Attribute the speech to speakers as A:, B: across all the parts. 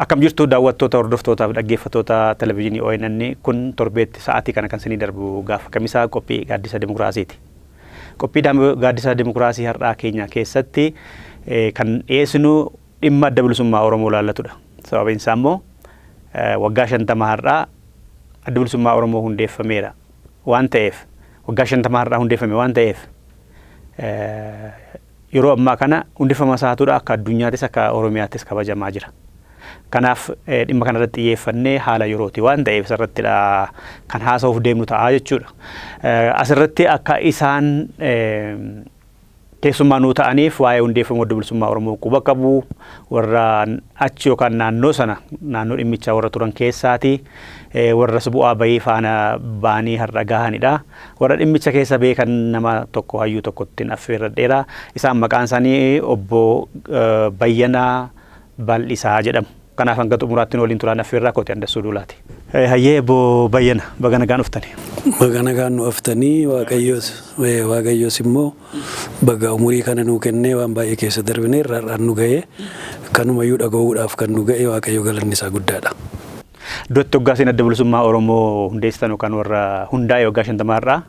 A: Akkam jirtu daawwattoota hordoftootaaf dhaggeeffattoota televezyiinii ONN kun torbeetti sa'aatii kana kan isinii darbu gaafa kamisaa qophii gaaddisa dimokiraasiiti. Qophii gaaddisa dimokiraasii har'aa keenya keessatti kan dhiyeessinu dhimma adda bilisummaa Oromoo laallatudha. Sababiin isaa immoo waggaa 50 har'aa adda bilisummaa Oromoo hundeeffameera waan ta'eef waggaa 50 har'aa hundeeffame waan ta'eef yeroo ammaa kana hundeeffama isaatuudha akka addunyaattis akka Oromiyaattis kabajamaa jira. Kanaaf dhimma kana irratti xiyyeeffannee haala yerooti waan ta'eef asirrattidha kan haasa'uuf deemnu ta'a jechuudha. Asirratti akka isaan keessummaa nuu ta'aniif waa'ee hundeeffama adda bilisummaa Oromoo quba qabu warra achi yookaan naannoo sana naannoo dhimmichaa warra turan keessaati warra bu'aa bahii faana baanii har'a gahanidha. Warra dhimmicha keessa beekan nama tokko hayyuu tokkotti affeerradheera. Isaan maqaan isaanii obbo Bayyanaa Bal'isaa jedhamu. Kanaaf hanga xumuraatti waliin turaan affeerraa kooti Andassuu Duulaati. Hayyee obbo Bayyana baga nagaan dhuftanii.
B: Baga nagaan nu dhuftanii Waaqayyoos immoo baga umurii kana nuu kennee waan baay'ee keessa darbinee irraan nu ga'ee kanumayyuu dhaga'uudhaaf kan nu ga'e Waaqayyo galanni isaa guddaadha.
A: Duratti waggaa isin adda bilisummaa Oromoo hundeessitan yookaan warra hundaa'e waggaa 50 irraa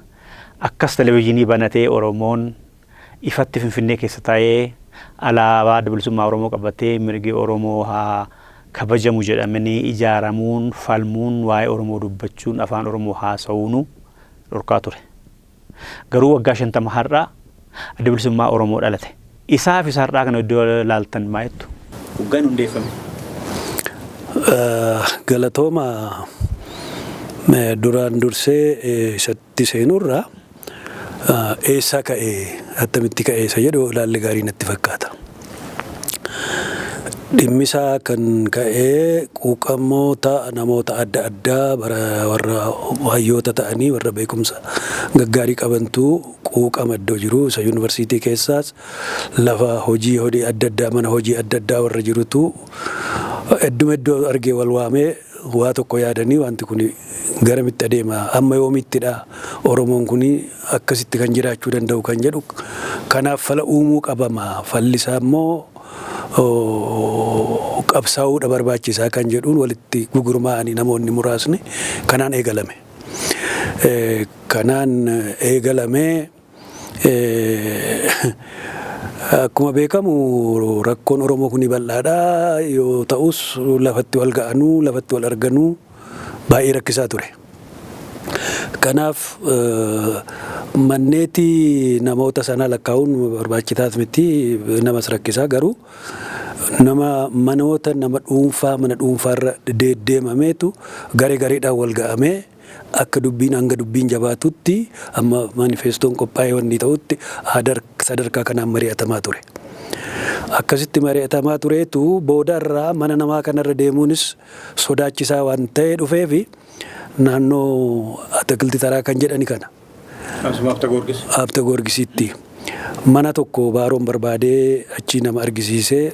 A: akkas televezyiinii banatee Oromoon ifatti Finfinnee keessa taa'ee alaabaa adda bilisummaa Oromoo qabatee mirgi Oromoo haa kabajamu jedhamanii ijaaramuun falmuun waa'ee Oromoo dubbachuun afaan Oromoo haasa'uun dhorkaa ture. Garuu waggaa 50 har'aa adda bilisummaa Oromoo dhalate. Isaaf isa har'aa kana iddoo laaltan maayettu? Waggaan hundeeffame.
B: Galatooma duraan dursee isatti seenurraa eessaa ka'ee attamitti ka'ee isa jedhu ilaalli gaarii natti fakkaata. Dhimmisaa kan ka'ee quuqamoota namoota adda addaa warra hayyoota ta'anii warra beekumsa gaggaarii qabantu quuqama iddoo jiru isa yuunivarsiitii keessaas lafa hojii adda addaa mana hojii adda addaa warra jirutu idduma iddoo argee wal waamee waa tokko yaadanii wanti kun garamitti adeema amma yoomittidha Oromoon kun akkasitti kan jiraachuu danda'u kan jedhu kanaaf fala uumuu qabama fallisaa immoo qabsaa'uudha barbaachisaa kan jedhuun walitti gugurmaa'anii namoonni muraasni kanaan eegalame. Kanaan eegalame akkuma beekamu rakkoon Oromoo kun bal'aadha yoo ta'us lafatti wal ga'anuu lafatti wal arganuu baay'ee rakkisaa ture. Kanaaf manneetii namoota sana lakkaa'uun barbaachisaas miti namas rakkisaa garuu nama manoota nama mana dhuunfaarra deddeemameetu gareedhaan wal ga'amee akka dubbiin hanga dubbiin jabaatutti amma manifestoon qophaa'ee wanni ta'utti sadarkaa kanaan mari'atamaa ture. Akkasitti mari'atamaa tureetu boodarraa mana namaa kanarra deemuunis sodaachisaa waan ta'ee dhufeefi naannoo Atakilti Taraa kan jedhani kana. Abta Goorgisitti mana tokko baaroon barbaadee achi nama argisiisee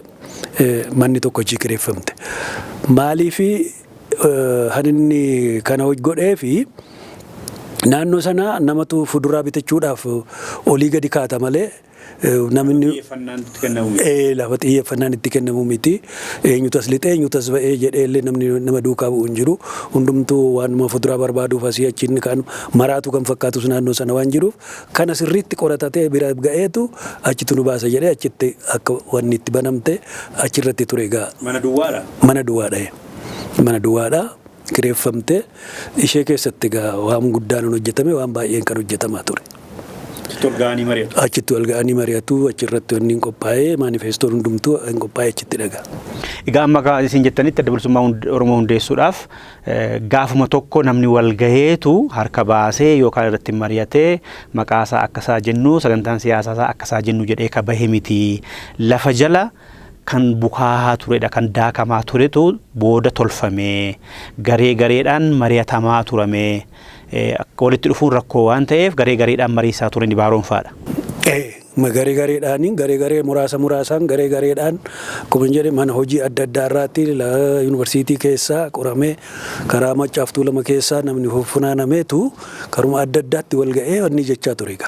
B: manni tokko achi kireeffamte. Maaliifi haninni kana godhee fi naannoo sana namatu fuduraa bitachuudhaaf olii gadi kaata malee namni lafa xiyyeeffannaan itti kennamu miti. Eenyutas lixee eenyutas ba'ee jedhee nama duukaa bu'u hin jiru. Hundumtuu waanuma fuduraa barbaaduuf asii achiin kan maraatu kan fakkaatus naannoo sana waan jiruuf kana sirriitti qoratatee bira ga'eetu achitti nu baasa jedhee achitti akka wanni itti banamte achirratti ture egaa.
A: Mana duwwaadha?
B: Mana duwwaadha. Mana duwwaadha kireeffamte ishee keessatti egaa waan guddaan hojjetame waan baay'een kan hojjetamaa ture. Achitti wal ga'anii mari'atu achirratti wanni qophaa'ee manifestoon hundumtuu qophaa'ee achitti dhagaa.
A: Egaa amma isin jettanitti adda bilisummaa Oromoo hundeessuudhaaf gaafuma tokko namni wal gaheetu harka baasee yookaan irratti mari'atee maqaasaa akkasaa jennu sagantaan siyaasaa akkasaa jennu jedhee ka bahe miti. Lafa jala kan bukaa'aa turedha kan daakamaa turetu booda tolfamee gareedhaan mari'atamaa turame. Walitti dhufuun rakkoo waan ta'eef gareedhaan mariisaa turan baaroon faadha.
B: garee muraasaan gareedhaan akkuma jedhe mana hojii adda addaa irraatti yuunivarsiitii keessaa qoramee karaa Maccaaf Tuulamaa keessaa namni funaanameetu karuma adda addaatti wal ga'ee wanni jechaa ture.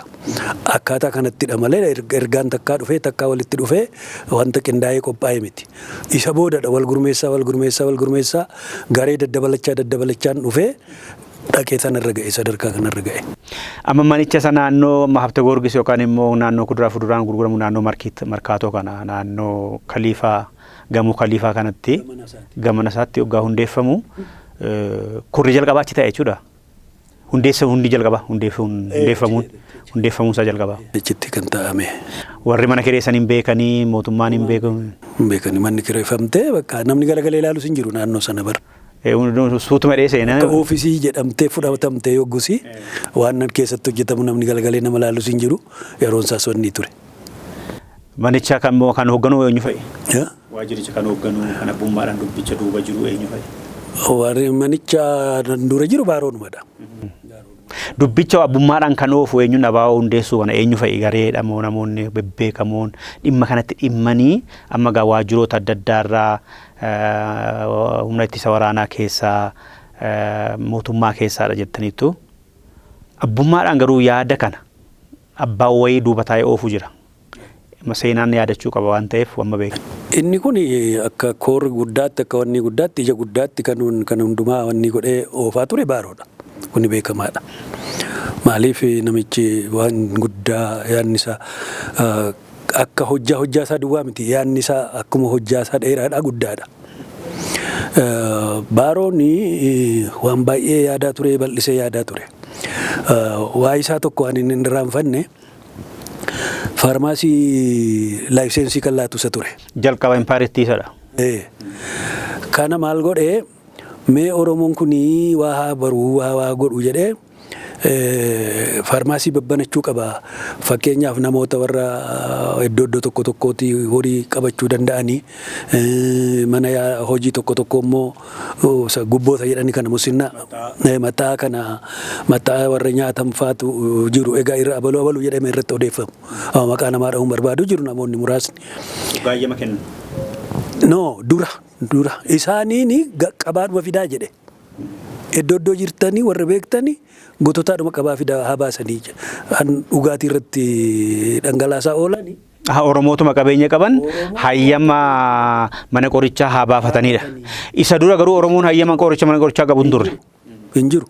B: Akkaataa kanattidha malee ergaan takkaa walitti dhufee wanta qindaa'ee qophaa'e miti. Isa boodadha wal gurmeessaa garee daddabalachaan dhufee dhaqee sanarra ga'e sadarkaa kanarra ga'e.
A: Amma manicha sana naannoo Habte Goorgis yookaan immoo naannoo kuduraa fuduraan gurguramu naannoo markaatoo kana naannoo gamoo Kaliifaa kanatti gamana isaatti waggaa hundeeffamu kurri jalqabaa achi ta'e jechuudha. Hundi jalqaba hundeeffamuun isaa jalqaba.
B: Achitti kan taa'ame.
A: Warri mana kireessan hin beekanii mootummaan hin beekamu.
B: Beekanii manni kireeffamtee bakka namni galagalee ilaalus hin jiru naannoo sana bara.
A: Suutuma dheesee
B: oofisii jedhamtee fudhatamtee yoggusi waan keessatti hojjetamu namni galagalee nama ilaalus hin jiru yeroon isaas wanni ture.
A: Manicha kan hoogganu eenyu fa'i? Waajjiricha kan hoogganu kan abbummaadhaan dubbicha duuba jiru eenyu fa'i?
B: Warri manicha dura jiru baaroonumadha.
A: Dubbicha abbummaadhaan kan oofu eenyuun abaa hundeessuu kana eenyu fa'i gareedha moo namoonni bebbeekamoon dhimma kanatti dhimmanii amma gaa waajjiroota adda addaarraa humna ittisa waraanaa keessaa mootummaa keessaadha jettaniitu abbummaadhaan garuu yaada kana abbaa wayii duuba taa'ee oofu jira. Seenaan yaadachuu qaba waan ta'eef wamma beekan.
B: Inni kun akka koorri guddaatti akka wanni guddaatti ija guddaatti kan hundumaa wanni godhee oofaa ture baaroodha. Kuni beekamaadha. Maaliif namichi waan guddaa yaadni isaa akka hojjaa isaa duwwaa miti yaadni isaa akkuma hojjaa isaa dheeraadha guddaadha. Baarooni waan baay'ee yaadaa ture bal'isee yaadaa ture. Waa isaa tokko waan inni irraanfanne faarmaasii laayiseensii kan laatu isa ture.
A: Jalqaba impaaritti isadha.
B: Kana maal godhee mee Oromoon kunii waa baruu waa godhu jedhee faarmaasii babbanachuu qaba. Fakkeenyaaf namoota warra iddoo tokkotti horii qabachuu danda'anii mana hojii tokko immoo gubboota jedhanii kana musinnaa mataa warra nyaatan faatu jiru. Egaa irra abaluu jedhame irratti odeeffamu. Maqaa namaa dha'uun barbaadu jiru namoonni muraasni.
A: Baay'ee kennu.
B: No dura isaaniin qabaadhuma fidaa jedhe. Iddoo jirtanii warra beektanii gototaadhuma qabaa fidaa haa baasanii dhugaatii irratti dhangalaasaa oolanii.
A: Oromootuma qabeenya qaban hayyama mana qorichaa haa baafatanidha. Isa dura garuu Oromoon hayyama mana qorichaa qabu hin turre.
B: Hin jiru.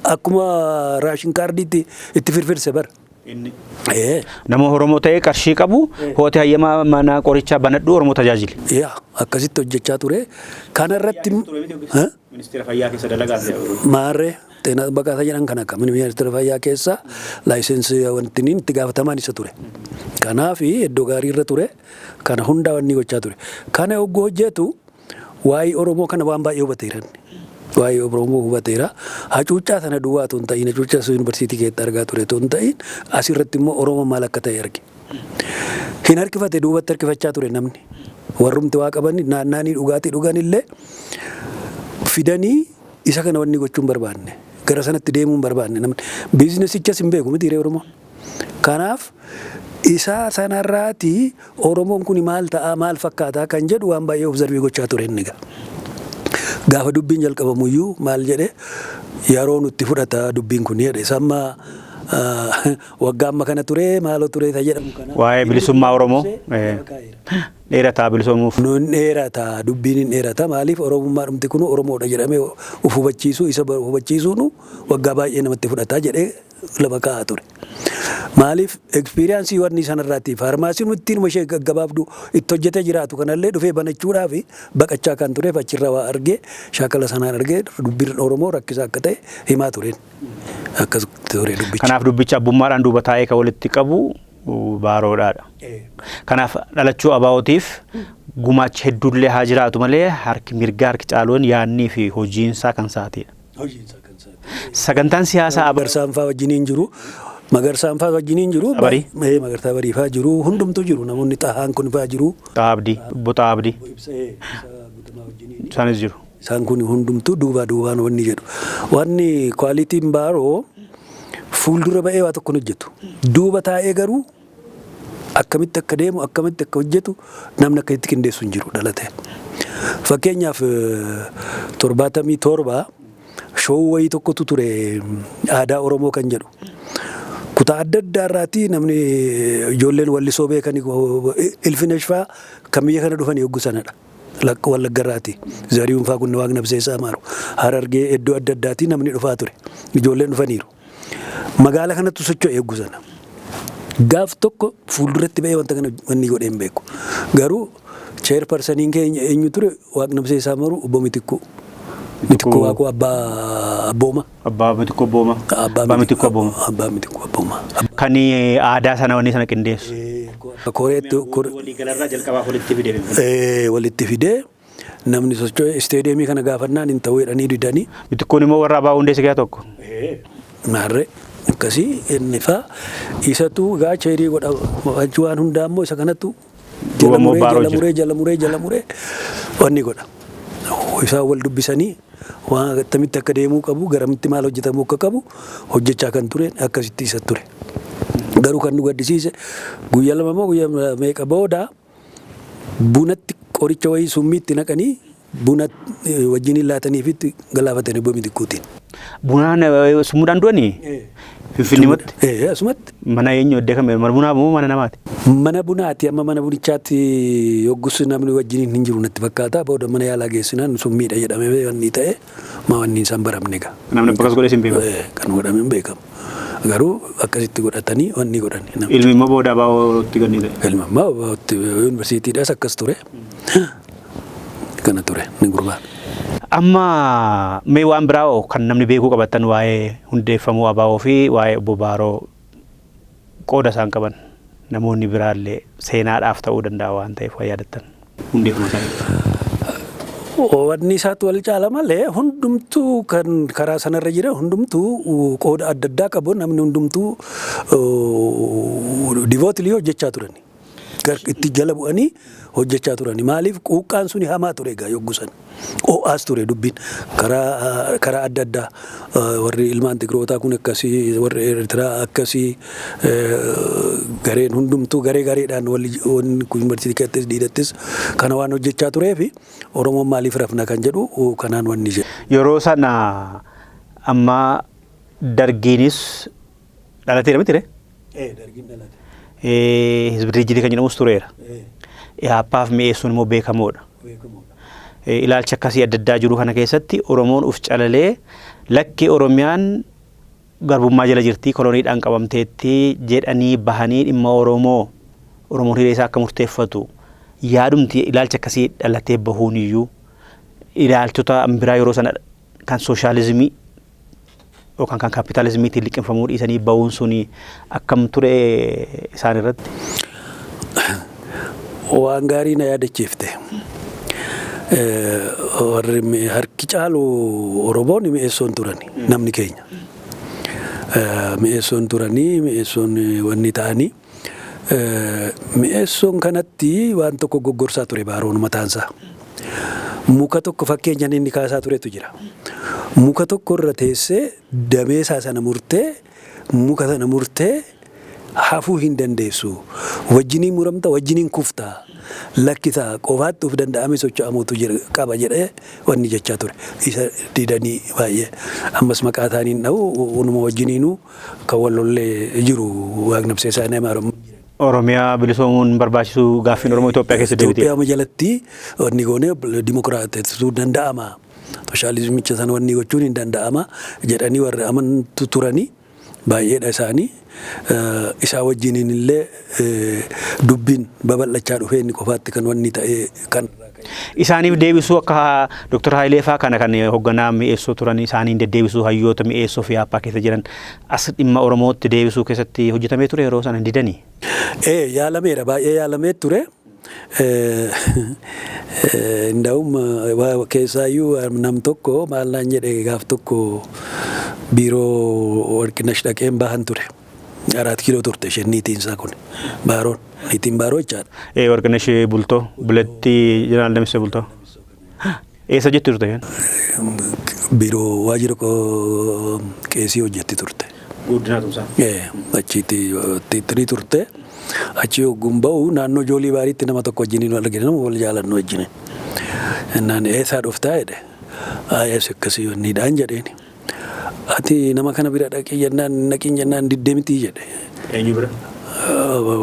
B: Akkuma raashin kaardiitti itti firfirse bara.
A: Nama Oromoo ta'ee qarshii qabu hooti hayyama mana qorichaa banadhu Oromoo tajaajile.
B: Akkasitti hojjechaa ture. Kana irratti
A: Ministeera Fayyaa keessa dalagaa
B: maarree xeenaa baqataa jedhan kan akka Ministeera Fayyaa keessa laayiseensii wanti itti gaafatamaan isa ture. Kanaaf iddoo gaarii irra ture. Kana hundaa wanni gochaa ture. Kana yogguu hojjetu waa'ee Oromoo kana waan baay'ee hubateeran. Waa'ee Oromoo hubateera. Hacuuccaa sana duwwaa tun ta'in hacuuccaa yuunivarsiitii keessatti argaa ture tun ta'in asirratti immoo Oromoo maal akka ta'e arge. Hin harkifate duubatti harkifachaa ture namni. Warrumti waa qaban naannanii dhugaatii dhuganillee fidanii isa kana wanni gochuun barbaanne. Gara sanatti deemuun barbaanne namni. Biizinesichas hin beeku miti Oromoon. Kanaaf isa sanarraati Oromoon kun maal ta'a maal fakkaataa kan jedhu waan baay'ee observii gochaa ture inni gaa. Gaafa dubbiin jalqabamuyyuu maal jedhe yeroo nutti fudhata dubbiin kun jedhe samma waggaa amma kana ture maaloo ture isa jedhamu kana.
A: Waa'ee bilisummaa Oromoo dheerataa bilisoomuuf.
B: Nun dheerataa dubbiin hin dheerata maaliif Oromummaa dhumti kun Oromoodha jedhamee uf hubachiisuu isa hubachiisuun waggaa baay'ee namatti fudhataa jedhee lafa kaa'aa ture. Maaliif ekspiriyaansii wanni sanarraatti faarmaasiin nutti nama ishee gaggabaabdu itti hojjetee jiraatu kanallee dhufee banachuudhaaf baqachaa kan tureef achirra waa argee shaakala sanaan argee dubbiin Oromoo rakkisaa akka ta'e himaa tureen. Akkas ture dubbicha.
A: Kanaaf dubbicha abbummaadhaan duuba taa'ee kan walitti qabu baaroodhaadha. Kanaaf dhalachuu abaa'ootiif gumaacha hedduullee haa jiraatu malee harki mirgaa harki caaluun yaadnii fi hojiinsaa kan saatidha. Sagantaan siyaasaa
B: Magarsaan fa'aa wajjiniin jiru. Magarsaan fa'aa wajjiniin jiru. Magarsaa barii fa'aa jiru. Hundumtuu jiru. Namoonni xahaan kun fa'aa jiru.
A: Xaabdii. Boxaabdii. Isaanis jiru.
B: Isaan kun hundumtuu duubaan wanni jedhu. Wanni kwaalitiin baaroo fuuldura ba'ee waa tokko hojjetu. Duuba taa'ee garuu akkamitti akka deemu akkamitti akka hojjetu namni akka itti qindeessu hin jiru dhalatee. Fakkeenyaaf 77 shoowuu wayii tokkotu ture aadaa Oromoo kan jedhu. Kutaa adda addaa irraati namni ijoolleen wallisoo beekanii Ilfinesh fa'aa kan biyya kana dhufanii yogguu sanadha. Wallagga irraati. Zarihuun fa'aa kun Waaqni Abseessaa Maaru. Harargee iddoo adda addaati namni dhufaa ture. Ijoolleen dhufaniiru. Magaalaa kanatti socho'e yogguu sana. Gaaf tokko fuulduratti ba'ee wanta kana wanni godhee hin beeku. Garuu chairpersoniin keenya eenyu ture Waaqni Abseessaa Maaru obbo Mitikkuu. Mitikkuu Waaqoo abbaa Abbooma.
A: Abbaa Mitikkuu Abbooma. Abbaa Mitikkuu Abbooma.
B: Abbaa Mitikkuu Abbooma.
A: Kan aadaa sana wanni sana qindeessu.
B: Koreetti
A: waliigalarraa jalqabaaf walitti fidee.
B: Walitti fidee namni socho'e isteediyeemii kana gaafannaan hin ta'uu jedhanii didanii.
A: Mitikkuun immoo warra Abaa Hundeessi gaa tokko.
B: Maarree akkasii inni fa'aa isatu gaa cheerii godha waan hundaa immoo isa kanattu jala muree wanni godha. Isaan wal dubbisanii waan akkamitti akka deemuu qabu garamitti maal hojjetamuu akka qabu hojjechaa kan ture akkasitti isa ture. Garuu kan nu gaddisiise guyyaa lama moo guyyaa meeqa booda bunatti qoricha wayii summiitti naqanii buna wajjin laataniifitti galaafatanii obbo Mitikkuutiin.
A: Bunaan summuudhaan du'anii? Finfinneetti?
B: Asumatti.
A: Mana eenyu beekame? Mana bunaa moo mana namaati?
B: Mana bunaati amma mana bunichaatti yoggus namni wajjin hin jiru natti fakkaata. Booda mana yaalaa geessinaan summiidha jedhamee wanni ta'e maa wanni isaan baramne gaa.
A: Namni bakkas godhee hin beekamu?
B: Kan godhame hin beekamu. Garuu akkasitti godhatanii wanni godhan.
A: Ilmi immoo booda Abaawootti ganni ta'e?
B: Ilmi immoo Abaawootti yuunivarsiitiidhaas akkas ture. Kana ture ni gurbaan.
A: Amma mee waan biraa kan namni beekuu qabatan waa'ee hundeeffamuu Abaawoo fi waa'ee obbo Baaroo qooda isaan qaban namoonni biraallee seenaadhaaf ta'uu danda'a waan ta'eef waa yaadattan hundeeffamuu isaanii.
B: Wanni isaatti wal caala malee hundumtuu kan karaa sanarra jira hundumtuu qooda adda addaa qabu namni hundumtuu divootilii hojjechaa turani. Itti jala bu'anii hojjechaa turani. Maaliif quuqqaan suni hamaa ture egaa yogguu sana. Oo'aas ture dubbiin karaa adda addaa warri ilmaan Tigrootaa kun akkasii warri Eertiraa akkasii gareen hundumtuu gareedhaan wanni kun yuunivarsiitii keessattis dhiidattis kana waan hojjechaa turee fi Oromoon maaliif rafna kan jedhu kanaan wanni jedhu.
A: Yeroo sana amma dargiinis dhalateera miti ree?
B: Dargiin dhalate.
A: Hizbi Dirjitii kan jedhamus tureera. Yaappaaf mi'eessuun immoo beekamoodha. Ilaalcha akkasii adda addaa jiru kana keessatti Oromoon uf calalee lakki Oromiyaan garbummaa jala jirtii koloniidhaan qabamteetti jedhanii bahanii dhimma Oromoon hiree isaa akka murteeffatu yaadumti ilaalcha akkasii dhalatee bahuun iyyuu ilaalchota biraa yeroo sana kan sooshaalizimii yookaan kan kaapitaalizimiitiin liqinfamuu dhiisanii bahuun suni akkam ture isaan irratti?
B: Waan gaarii na yaadachiifte. Harki caalu Oromoon mi'eessoon turani namni keenya. Mi'eessoon turanii mi'eessoon wanni ta'anii mi'eessoon kanatti waan tokko goggorsaa ture Baaroon mataansaa. Muka tokko fakkeenyaan inni kaasaa turetu jira. Muka tokko irra teessee dameesaa sana murtee muka sana murtee hafuu hin dandeessu. Wajjiniin muramta wajjiniin kuftaa. Lakkisaa qofaatti of danda'amee socho'amuutu qaba jedhee wanni jechaa ture. Isa didanii baay'ee ammas maqaa isaaniin dha'u unuma wajjiniinuu kan wallollee jiru Waaqni Abseessaa Maaru.
A: Oromiyaa bilisoomuun barbaachisu gaaffiin Oromoo Itoophiyaa keessatti deebitee.
B: Itoophiyaa jalatti wanni goonee dimokiraatessuu danda'ama. Sooshaalizimicha sana wanni gochuun hin danda'ama jedhanii warri amantu turanii baay'eedha isaanii. Isaa wajjiniin illee dubbiin babal'achaa dhufee inni qofaatti kan wanni ta'ee kan.
A: Isaaniif deebisuu akka Dr. Hayilee fa'aa kana kan hoogganaa mi'eessoo turan isaaniin deddeebisuu hayyoota mi'eessoo fi Yaappaa keessa jiran as dhimma Oromootti deebisuu keessatti hojjetamee ture yeroo sana didanii.
B: Yaalameera baay'ee yaalamee ture. Ndaa'um keessaayyuu nam tokko maal naan jedhe gaaf tokko biiroo Warqinash dhaqeen bahan ture. 4 kiiloo turte isheen niitiin isaa kun Baaroon niitiin Baaroo jechaadha.
A: Warqinash bultoo buletti Jeneraal Damissee bultoo. Eessa jetti turte?
B: Biiroo waajjira qeesii hojjetti turte.
A: Guddinaa tumsaa.
B: Achitti tiitirii turte. Achi yogguun ba'u naannoo Joolii Baariitti nama tokko wajjiniin wal argine nama wal jaalannu wajjine. Innaan eessaa dhuftaa jedhe. Ayyaas akkasii yoonniidhaan jedheeni. Ati nama kana bira dhaqee jennaan naqiin jennaan diddee mitii jedhe.
A: Eenyu bira?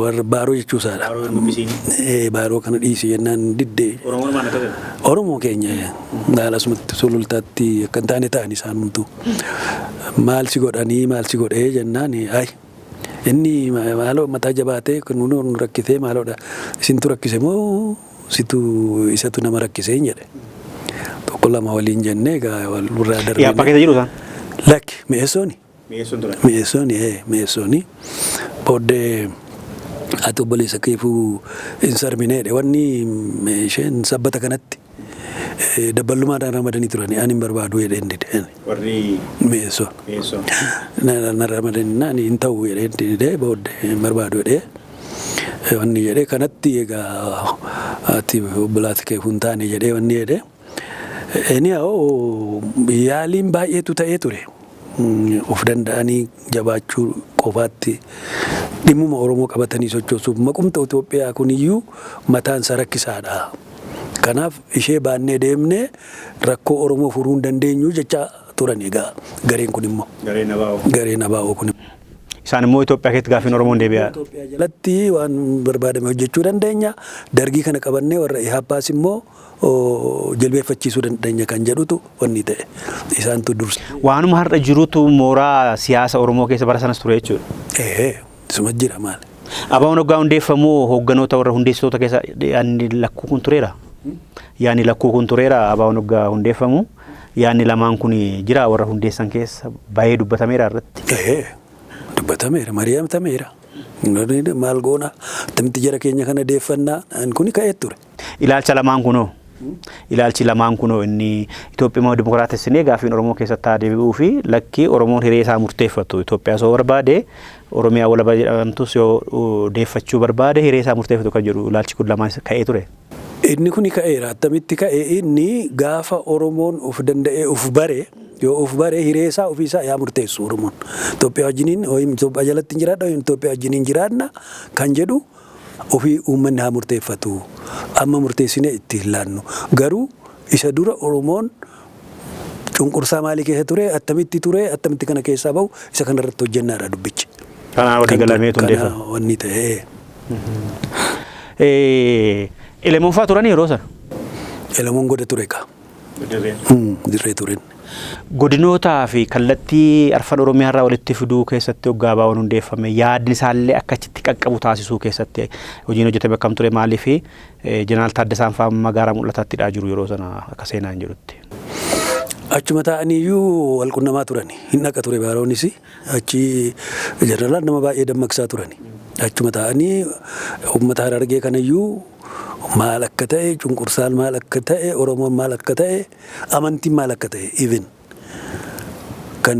B: Warra baaroo jechuusaadha. Baaroo kana dhiisi jennaan diddee.
A: Oromoo maal akka ta'e?
B: Oromoo keenya asumatti sulultaatti akka hin taane ta'an isaan hunduu. Maal si godhanii maal si godhee jennaan inni maaloo mataa jabaatee kun nu rakkisee maaloodha. Isintu rakkise moo situ isatu nama rakkisee hin jedhe. Tokko lama waliin jennee egaa walirraa darbee.
A: Yaa pakeeta jiru isaan?
B: Lakki mi'eessooni.
A: Mi'eessoon ture?
B: Mi'eessooni. Booddee ati obboleessa keefuu hin sarmineedhe wanni isheen sabbata kanatti dabballumaadhaan ramadanii turani ani hin barbaadu jedheen dide.
A: Warri
B: mi'eessoo. Na ramadanii naan hin ta'u jedheen dide booddee hin barbaadu jedhee. Wanni jedhee kanatti egaa ati obbolaati keefuu hin taane jedhee wanni jedhee. Inni yaaliin baay'eetu ta'ee ture. Of danda'anii jabaachuu qofaatti dhimmuma Oromoo qabatanii sochoosuuf maqumta Itoophiyaa kuniyyuu mataan isaa rakkisaadha. Kanaaf ishee baannee deemnee rakkoo Oromoo furuu hin dandeenyu jecha turan egaa gareen kun immoo. Gareen abaa'oo kun.
A: Isaan immoo Itoophiyaa keessatti gaaffiin Oromoon deebi'aa.
B: Itoophiyaa jalatti waan barbaadame hojjechuu dandeenya. Dargii kana qabannee warra Ihaappaas immoo jilbeeffachiisuu dandeenya kan jedhutu wanni ta'e isaantu dursa.
A: Waanuma har'a jirutu mooraa siyaasa Oromoo keessa bara sanas ture jechuudha.
B: Isuma jira maali.
A: Abaa'oon hoggaa hundeeffamu hoogganoota warra hundeessitoota keessa yaadni lakkuu kun tureera. Yaadni lakkuu kun tureera abaa'oon hoggaa hundeeffamu yaadni lamaan kun jira warra hundeessan keessa baay'ee dubbatameera irratti.
B: Dubbatameera mari'atameera. Maal goona tamti jara keenya kana deeffannaa kuni ka'ee ture.
A: Ilaalcha lamaan kunoo. Ilaalchi lamaan kunoo inni Itoophiyaa dimokiraatessinee gaaffiin Oromoo keessatti deebi'uu fi lakki Oromoon hiree isaa murteeffatu Itoophiyaa soo barbaade Oromiyaa walaba jedhamtus yoo deeffachuu barbaade hiree isaa murteeffatu kan jedhu ilaalchi kun lamaan ka'ee ture.
B: Inni kuni ka'eera attamitti ka'ee inni gaafa Oromoon of danda'ee of bare yoo of bare hiree isaa ofiisaa yaa murteessu Oromoon. Itoophiyaa wajjiniin Itoophiyaa jalatti hin jiraadha Itoophiyaa wajjiniin jiraadna kan jedhu ofii uummanni haa murteeffatu. Amma murteessinee itti hin laannu. Garuu isa dura Oromoon cunqursaa maalii keessa ture attamitti kana keessaa bahu isa kanarratti hojjennaadha dubbichi.
A: Kanaan walii galameetu hundeeffama.
B: Kana wanni ta'ee.
A: Elemoon fa'aa turanii yeroo sana?
B: Elemoon goda ture ka. Dirree turen.
A: Godinootaa fi kallattii arfan Oromiyaa irraa walitti fiduu keessatti hoggaa abaa'oon hundeeffame yaadni isaallee akkachitti qaqqabu taasisuu keessatti hojiin hojjetame akkam ture maaliif Jeneraal Taaddasaan fa'aa magaalaa mul'atattidhaa jiru yeroo sana akka seenaan jedhutti.
B: Achuma ta'aniyyuu wal qunnamaa turani. Hin dhaqa ture baaroonis achi jeneraal nama baay'ee dammaqsaa turani. Achuma ta'anii uummata Harargee kanayyuu maal akka ta'e cunqursaan maal akka ta'e Oromoon maal akka ta'e amantiin maal akka ta'e even kan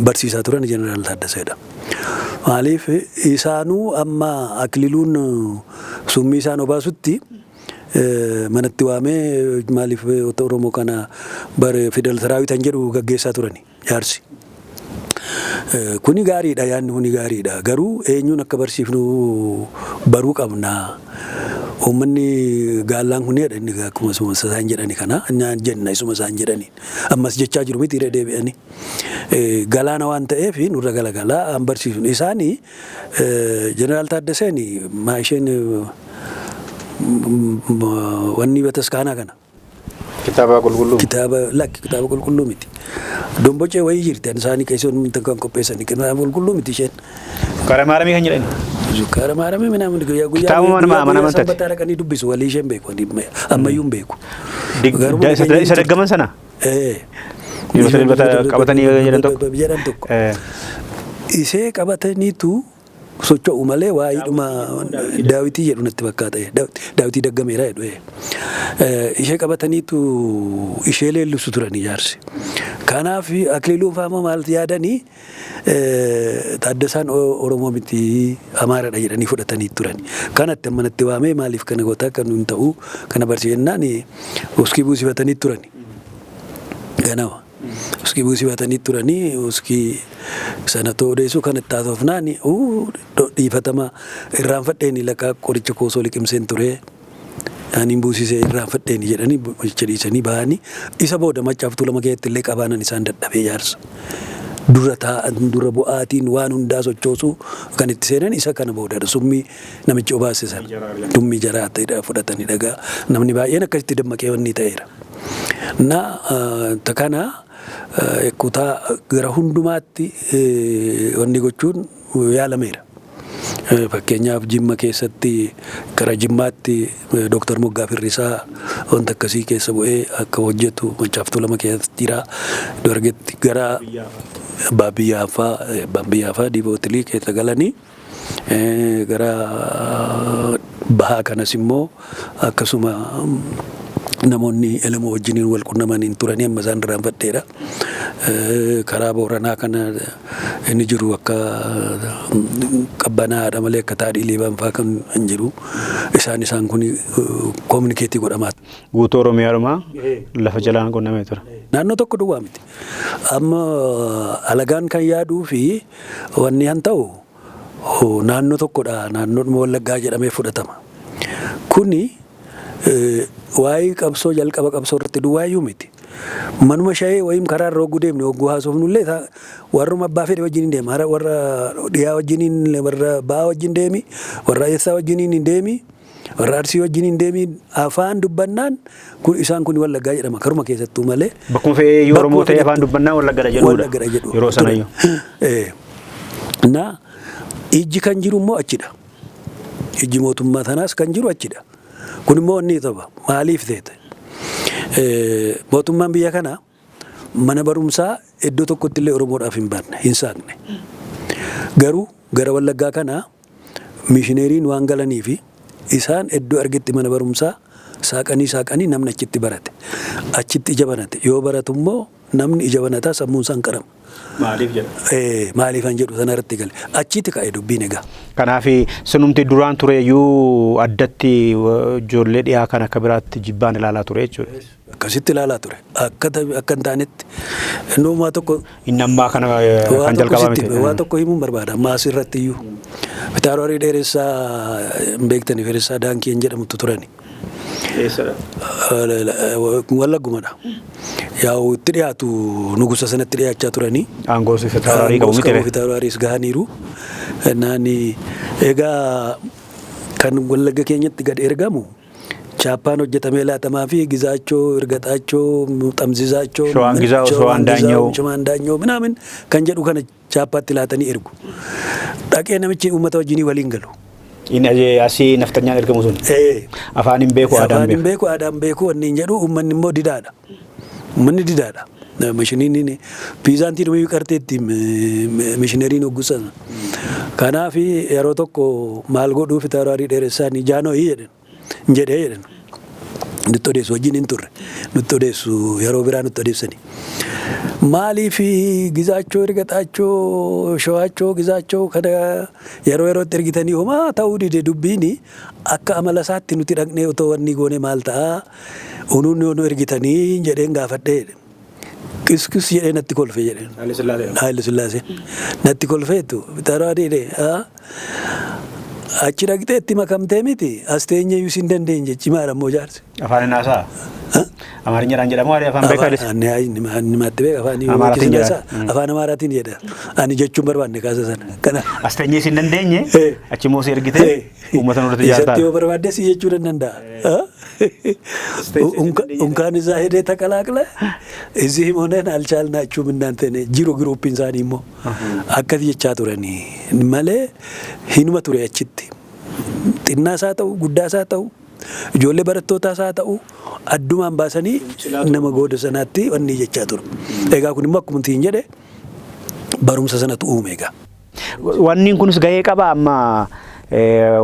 B: barsiisaa turan jeneraal Taaddasaadha. Maaliif isaanuu amma Akililuun summii isaan obaasutti manatti waamee maaliif Oromoo kana bare Fidel Saraawitan jedhu gaggeessaa turani jaarsi. Kuni gaariidha yaadni kuni gaariidha garuu eenyuun akka barsiifnu baruu qabna. Uummanni gaallaan kunneedha inni akkuma isaan jedhani kana nyaan jenna isuma isaan jedhani ammas jechaa jiru miti irra deebi'ani galaana waan ta'eef nurra galagalaa an barsiifnu isaanii jeneraal Taaddaseen maa isheen wanni bataskaanaa kana.
A: Kitaaba qulqulluu.
B: Kitaaba qulqulluu miti. Dombocee wayii jirti isaanii keessoon kan qopheessani kitaaba qulqulluu miti isheen.
A: Karamaaramii kan jedhani.
B: Karamaaramii minaamin
A: Kitaabuma mana amantaati.
B: Sabbataa dhaqanii dubbisu walii isheen beeku ammayyuu hin beeku.
A: Isa daggaman sana? Qabatanii
B: jedhan tokko. Ishee qabataniitu socho'u malee waa'eedhuma Daawitii jedhu natti fakkaata. Daawitii daggameera jedhu. Ishee qabataniitu ishee leellisu turan jaarsi. Kanaaf Akililuun fa'aa maaltu yaadanii Taaddasaan Oromoo miti Amaaradha jedhanii fudhatanii turan. Kanatti ammanatti waamee maaliif kana gootaa kan nuun ta'u kana barsiisennaan uskii buusifatanii turan. Ganama uskii buusifatanii turanii uskii sana toodeessu kan itti haasofnaan dhiifatama irraanfadheeni lakkaa qoricha koosoo liqimseen ture. Ani buusisee irraanfadheeni jedhanii qoricha dhiisanii bahanii isa booda Machaaf Tuulamaa keessatti illee qabaanan isaan dadhabee jaarsa. Dura taa'an dura bu'aatiin waan hundaa sochoosuu kan itti seenan isa kana boodadha. Summii namichi obaase sana summii jaraa ta'edha fudhatanii dhagaa namni baay'een akkasitti dammaqee wanni ta'eera. Kana kutaa gara hundumaatti wanni gochuun yaalameera. Fakkeenyaaf Jimma keessatti gara Jimmaatti Dooktar Moggaa Firrisaa wanta akkasii keessa bu'ee akka hojjetu Machaaf Tuulamaa keessatti jira. Dargetti gara Baabiyyaafaa Diibootilii keessa galanii gara bahaa kanas immoo akkasuma namoonni Elamoo wajjiniin wal qunnamanii turanii amma isaan irraanfadheedha. Karaa Booranaa kana inni jiru akka qabbanaadha malee akka taadhii Liibanfaa kan jiru isaan kun kominikeetii godhamaa.
A: Guutuu Oromiyaadhumaa lafa jalaan qunnamee ture.
B: Naannoo tokko duwwaa miti. Amma alagaan kan yaaduu fi wanni han ta'u naannoo tokkodha. Naannoon Wallaggaa jedhamee fudhatama. Kuni waa'ee qabsoo jalqaba qabsoo irratti duwwaayyuu miti. Manuma shayee wayim karaa irra hogguu deemne hogguu haasofnullee warruma abbaa fedhe wajjin deema. Warra dhiyaa wajjin warra ba'aa wajjin deemi. Warra eessaa wajjin deemi. Warra Arsii wajjin deemi. Afaan dubbannaan isaan kun Wallaggaa jedhama. Karuma keessattuu malee.
A: Bakkuma fe'ee Oromoo ta'e afaan dubbannaan Wallaggaa jedhu yeroo sanayyuu.
B: Ijji kan jiru immoo achidha. Ijji mootummaa tanaas kan jiru achidha. Kun immoo inni ta'u maaliif ta'e? Mootummaan biyya kanaa mana barumsaa iddoo tokkotti illee Oromoodhaaf hin baanne hin saaqne. Garuu gara Wallaggaa kanaa mishineeriin waan galanii fi isaan iddoo argetti mana barumsaa saaqanii namni achitti barate. Achitti ija banate. Yoo baratu immoo namni ija banataa sammuun isaan qarama.
A: Maaliif jedha?
B: Maaliif an jedhu sana irratti gale. Achitti ka'e dubbiin egaa.
A: Kanaaf sunumti duraan tureyyuu addatti ijoollee dhiyaa kan akka biraatti jibbaan ilaalaa ture jechuudha.
B: Akkasitti ilaalaa ture. Akka hin taanetti waa tokko.
A: Inni ammaa kana kan jalqabaa miti.
B: Waa tokko himuun barbaada. Maas irratti iyyuu. Fitaarorii dheeressaa hin beektanii Feressaa Daankii hin jedhamutu turani. Wallaggumadha. Yaa'u itti dhiyaatu nugusa sanatti dhiyaachaa turanii.
A: Aangoon Fitaarorii qabu miti.
B: Fitaaroriis gahaniiru. Egaa kan Wallagga keenyatti gad ergamu chaappaan hojjetamee laatamaa fi gizaachoo, irgaxaachoo, xamzizaachoo,
A: shawaan
B: daanyoo minaamin kan jedhu kana chaappaatti laatanii ergu. Dhaqee namichi uummata wajjinii waliin galu.
A: Inni asii naftanyaan ergamu sun. Afaan hin beeku aadaan beeku.
B: Afaan hin beeku aadaan beeku wanni hin jedhu uummanni immoo didaadha. Uummanni didaadha. Mashiniin piizaantii dhumee qarteetti mishineriin hoggusan. Kanaaf yeroo tokko maal godhuu Fitaarorii dheeressaan jaanooyii jedhan. Nutti odeessu wajjin hin turre. Nutti odeessu yeroo biraa nutti odeessanii. Maaliif gizaachoo, irgaxaachoo, shawaachoo, gizaachoo kana yerootti ergitanii homaa ta'uu dide dubbiin akka amala isaatti nuti dhaqnee otoo wanni goone maal ta'a unuun ergitanii jedheen gaafadhee. Kiskis jedhee natti kolfe jedheen. Haayile Sillaasee. Natti kolfeetu Fitaarorii achi dhaqxee itti makamtee miti as teenyeyyuu siin dandeenye cimaadha immoo jaarsi.
A: Afaan hin haasaa? Amaarinyadhaan jedhamu afaan beekaalis?
B: Nimatti beeka afaan Amaaraatiin jedha. Ani jechuun barbaanne kaasa sana.
A: As teenyee siin dandeenye achi immoo si ergitee uummata nurratti jaartaa.
B: Isatti yoo barbaadde si jechuu danda'a. Unkaan isaa hidhee taqalaaqla izi himooneen alchaalnaachuu minnaan ta'e jiru giruuppiin isaanii immoo akkas jechaa turanii malee hinuma ture achitti. Xinnaas haa ta'u guddaas haa ta'u ijoollee barattootaas haa ta'u addumaan baasanii nama gooda sanaatti wanni jechaa ture. Egaa kun immoo akkuma tiin jedhe barumsa sanatu uume egaa.
A: Wanni kunis gahee qaba amma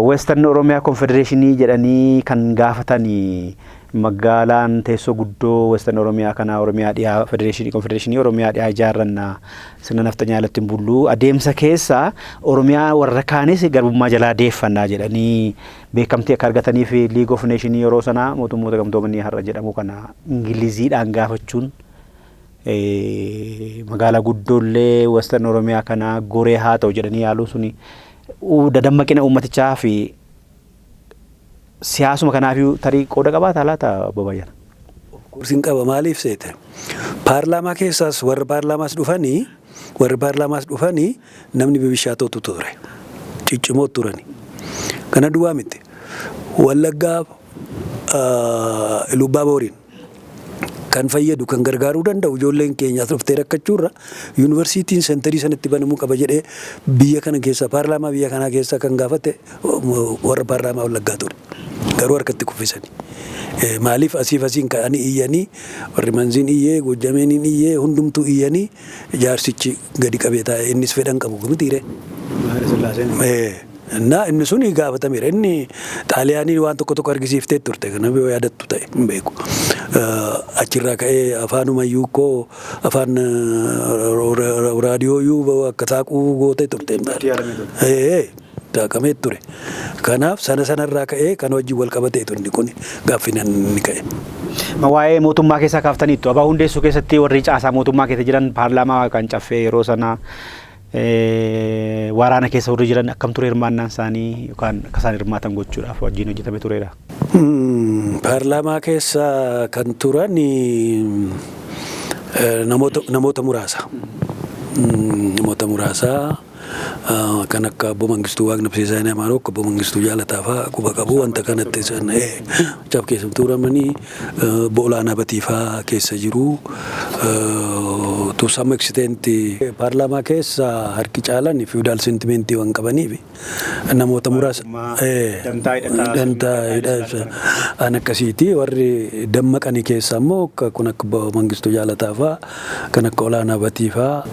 A: Western Oromiyaa Confederationii jedhanii kan gaafatanii magaalaan teessoo guddoo Western Oromiyaa kana Oromiyaa dhiyaa Confederationii Oromiyaa dhiyaa ijaarrannaa sirna naftanyaa alatti hin bullu adeemsa keessa Oromiyaa warra kaanis garbummaa jalaa deeffannaa jedhanii beekamtii akka argatanii fi League of Nations yeroo sana mootummoota gamtoomanii har'a jedhamu kana Ingiliziidhaan gaafachuun magaalaa guddoollee Western Oromiyaa kana goree haa ta'u jedhanii yaaluu suni dadammaqina uummatichaa fi siyaasuma kanaaf tarii qooda qabaata laata Babayyana?
B: Kursiin qaba maaliif seete? Paarlaamaa keessaas warri paarlaamaas dhufanii namni bibishaatootu ture. Ciccimoo turani. Kana duwwaa miti. Wallaggaa Lubbaa Booriin kan fayyadu kan gargaaruu danda'u ijoolleen keenya dhuftee rakkachuurra yuunivarsiitiin sentarii sanatti banamuu qaba jedhee biyya kana keessa paarlaamaa biyya kanaa keessa kan gaafate warra paarlaamaa Wallaggaa ture. Garuu harkatti kuffisanii. Maaliif asiin ka'anii iyyanii warri Manziin iyyee Gojjameeniin iyyee hundumtuu iyyanii jaarsichi gadi qabee taa'e innis fedhan qabu mitiire. Inni suni gaafatameera. Inni Xaaliyaanii waan tokko argisiiftee turte kana yoo yaadattu ta'e hin beeku. Achirraa ka'ee afaanumayyuu koo afaan raadiyooyyuu akka saaquu gootee turte. Daaqamee ture. Kanaaf sanarraa ka'ee kan wajjin wal qabatee turni kun gaaffinan ni ka'e.
A: Waa'ee mootummaa keessaa kaaftaniittu abaa hundeessuu keessatti warri caasaa mootummaa keessa jiran paarlaamaa kan caffee yeroo sana waraana keessa warri jiran akkam ture hirmaannaan isaanii yookaan akka isaan hirmaatan gochuudhaaf wajjin hojjetame tureera?
B: Paarlaamaa keessa kan turan namoota muraasa. Namoota muraasaa kan akka Obbo Mangistuu Waaqnabsiisaa inni Amaaroo Obbo Mangistuu Jaalataa fa'aa quba qabu wanta kanatti isaan caaf keessa turamanii Olaanaa Batiifaa keessa jiru. To some extent paarlaamaa keessa harki caalan feudal sentimentii waan qabaniif namoota muraasa an akkasiiti. Warri dammaqanii keessa immoo kun akka Obbo Mangistuu Jaalataa fa'aa kan akka Olaanaa Batiifaa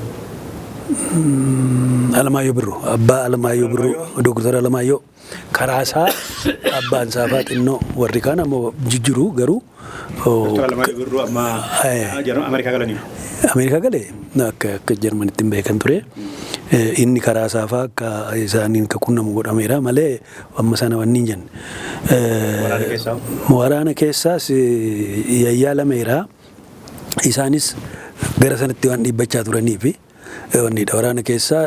B: Alamaayyoo Birruu abbaa Alamaayyoo Birruu Dooktar Alamaayyoo karaasaa abbaan saafaa xinnoo warri kaan ammoo jijjiiruu garuu.
A: Dooktar Alamaayyoo Birruu amma Ameerikaa galanii.
B: Ameerikaa galee akka Jarmanitti hin beekan ture. Inni karaa saafaa akka isaaniin quunnamu godhameera malee amma sana wanni hin jenne. Waraana keessaas yayyaalameera. Isaanis gara sanatti waan dhiibbachaa turaniifi. Waraana keessaa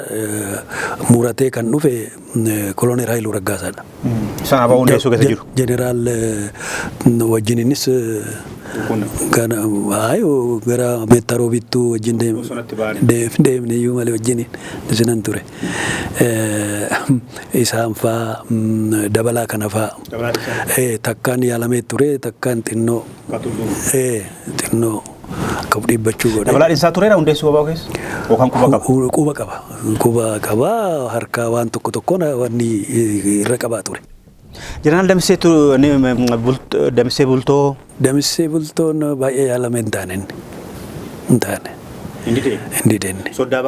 B: muratee kan dhufe Koloneel Haayiluu Raggaasaadha.
A: Isaan abaa hundeessuu keessa jiru.
B: Jeneraal wajjininis gara Meettaa Roobittuu wajjin deemne iyyuu malee wajjiniin isinan ture. Isaan faa dabalaa kana faa takkaan yaalamee ture takkaan xinnoo akka dhiibbachuu godhe.
A: Dabalaan isaa tureera hundeessuu abaa keessa yookaan
B: quba qaba. Quba qaba harkaa waan tokkoon wanni irra qabaa ture.
A: Jeneraal Damissee Bultoo.
B: Damissee Bultoon baay'ee yaalamee hin taane. Hindi deenne. Soddaa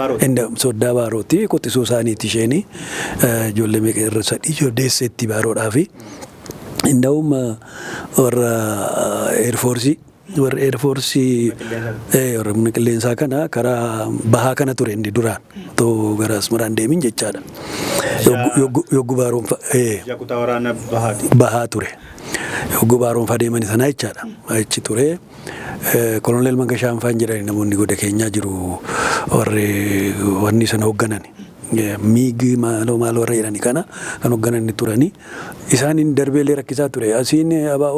B: Baarooti qotisuu isaaniiti isheenii ijoollee meeqa irra sadii deesseetti Baaroodhaafi. Inda'uum warra Eerfoorsii. Warra Eerfoorsii warra humna qilleensaa kana karaa bahaa kana ture inni duraan otoo gara Asmaraan deemin jechaadha. Yogguu
A: kutaa waraana
B: bahaa ture. Yogguu Baaroonfaa deemanii sanaa jechaadha. Achi ture. Koloneel Mangashaan fa'aan jedhani namoonni goda keenyaa jiru warri wanni sana hoogganani. Miigi maaloo warra jedhani kana kan hoogganani turani. Isaaniin darbeelee rakkisaa ture. Asiin abaa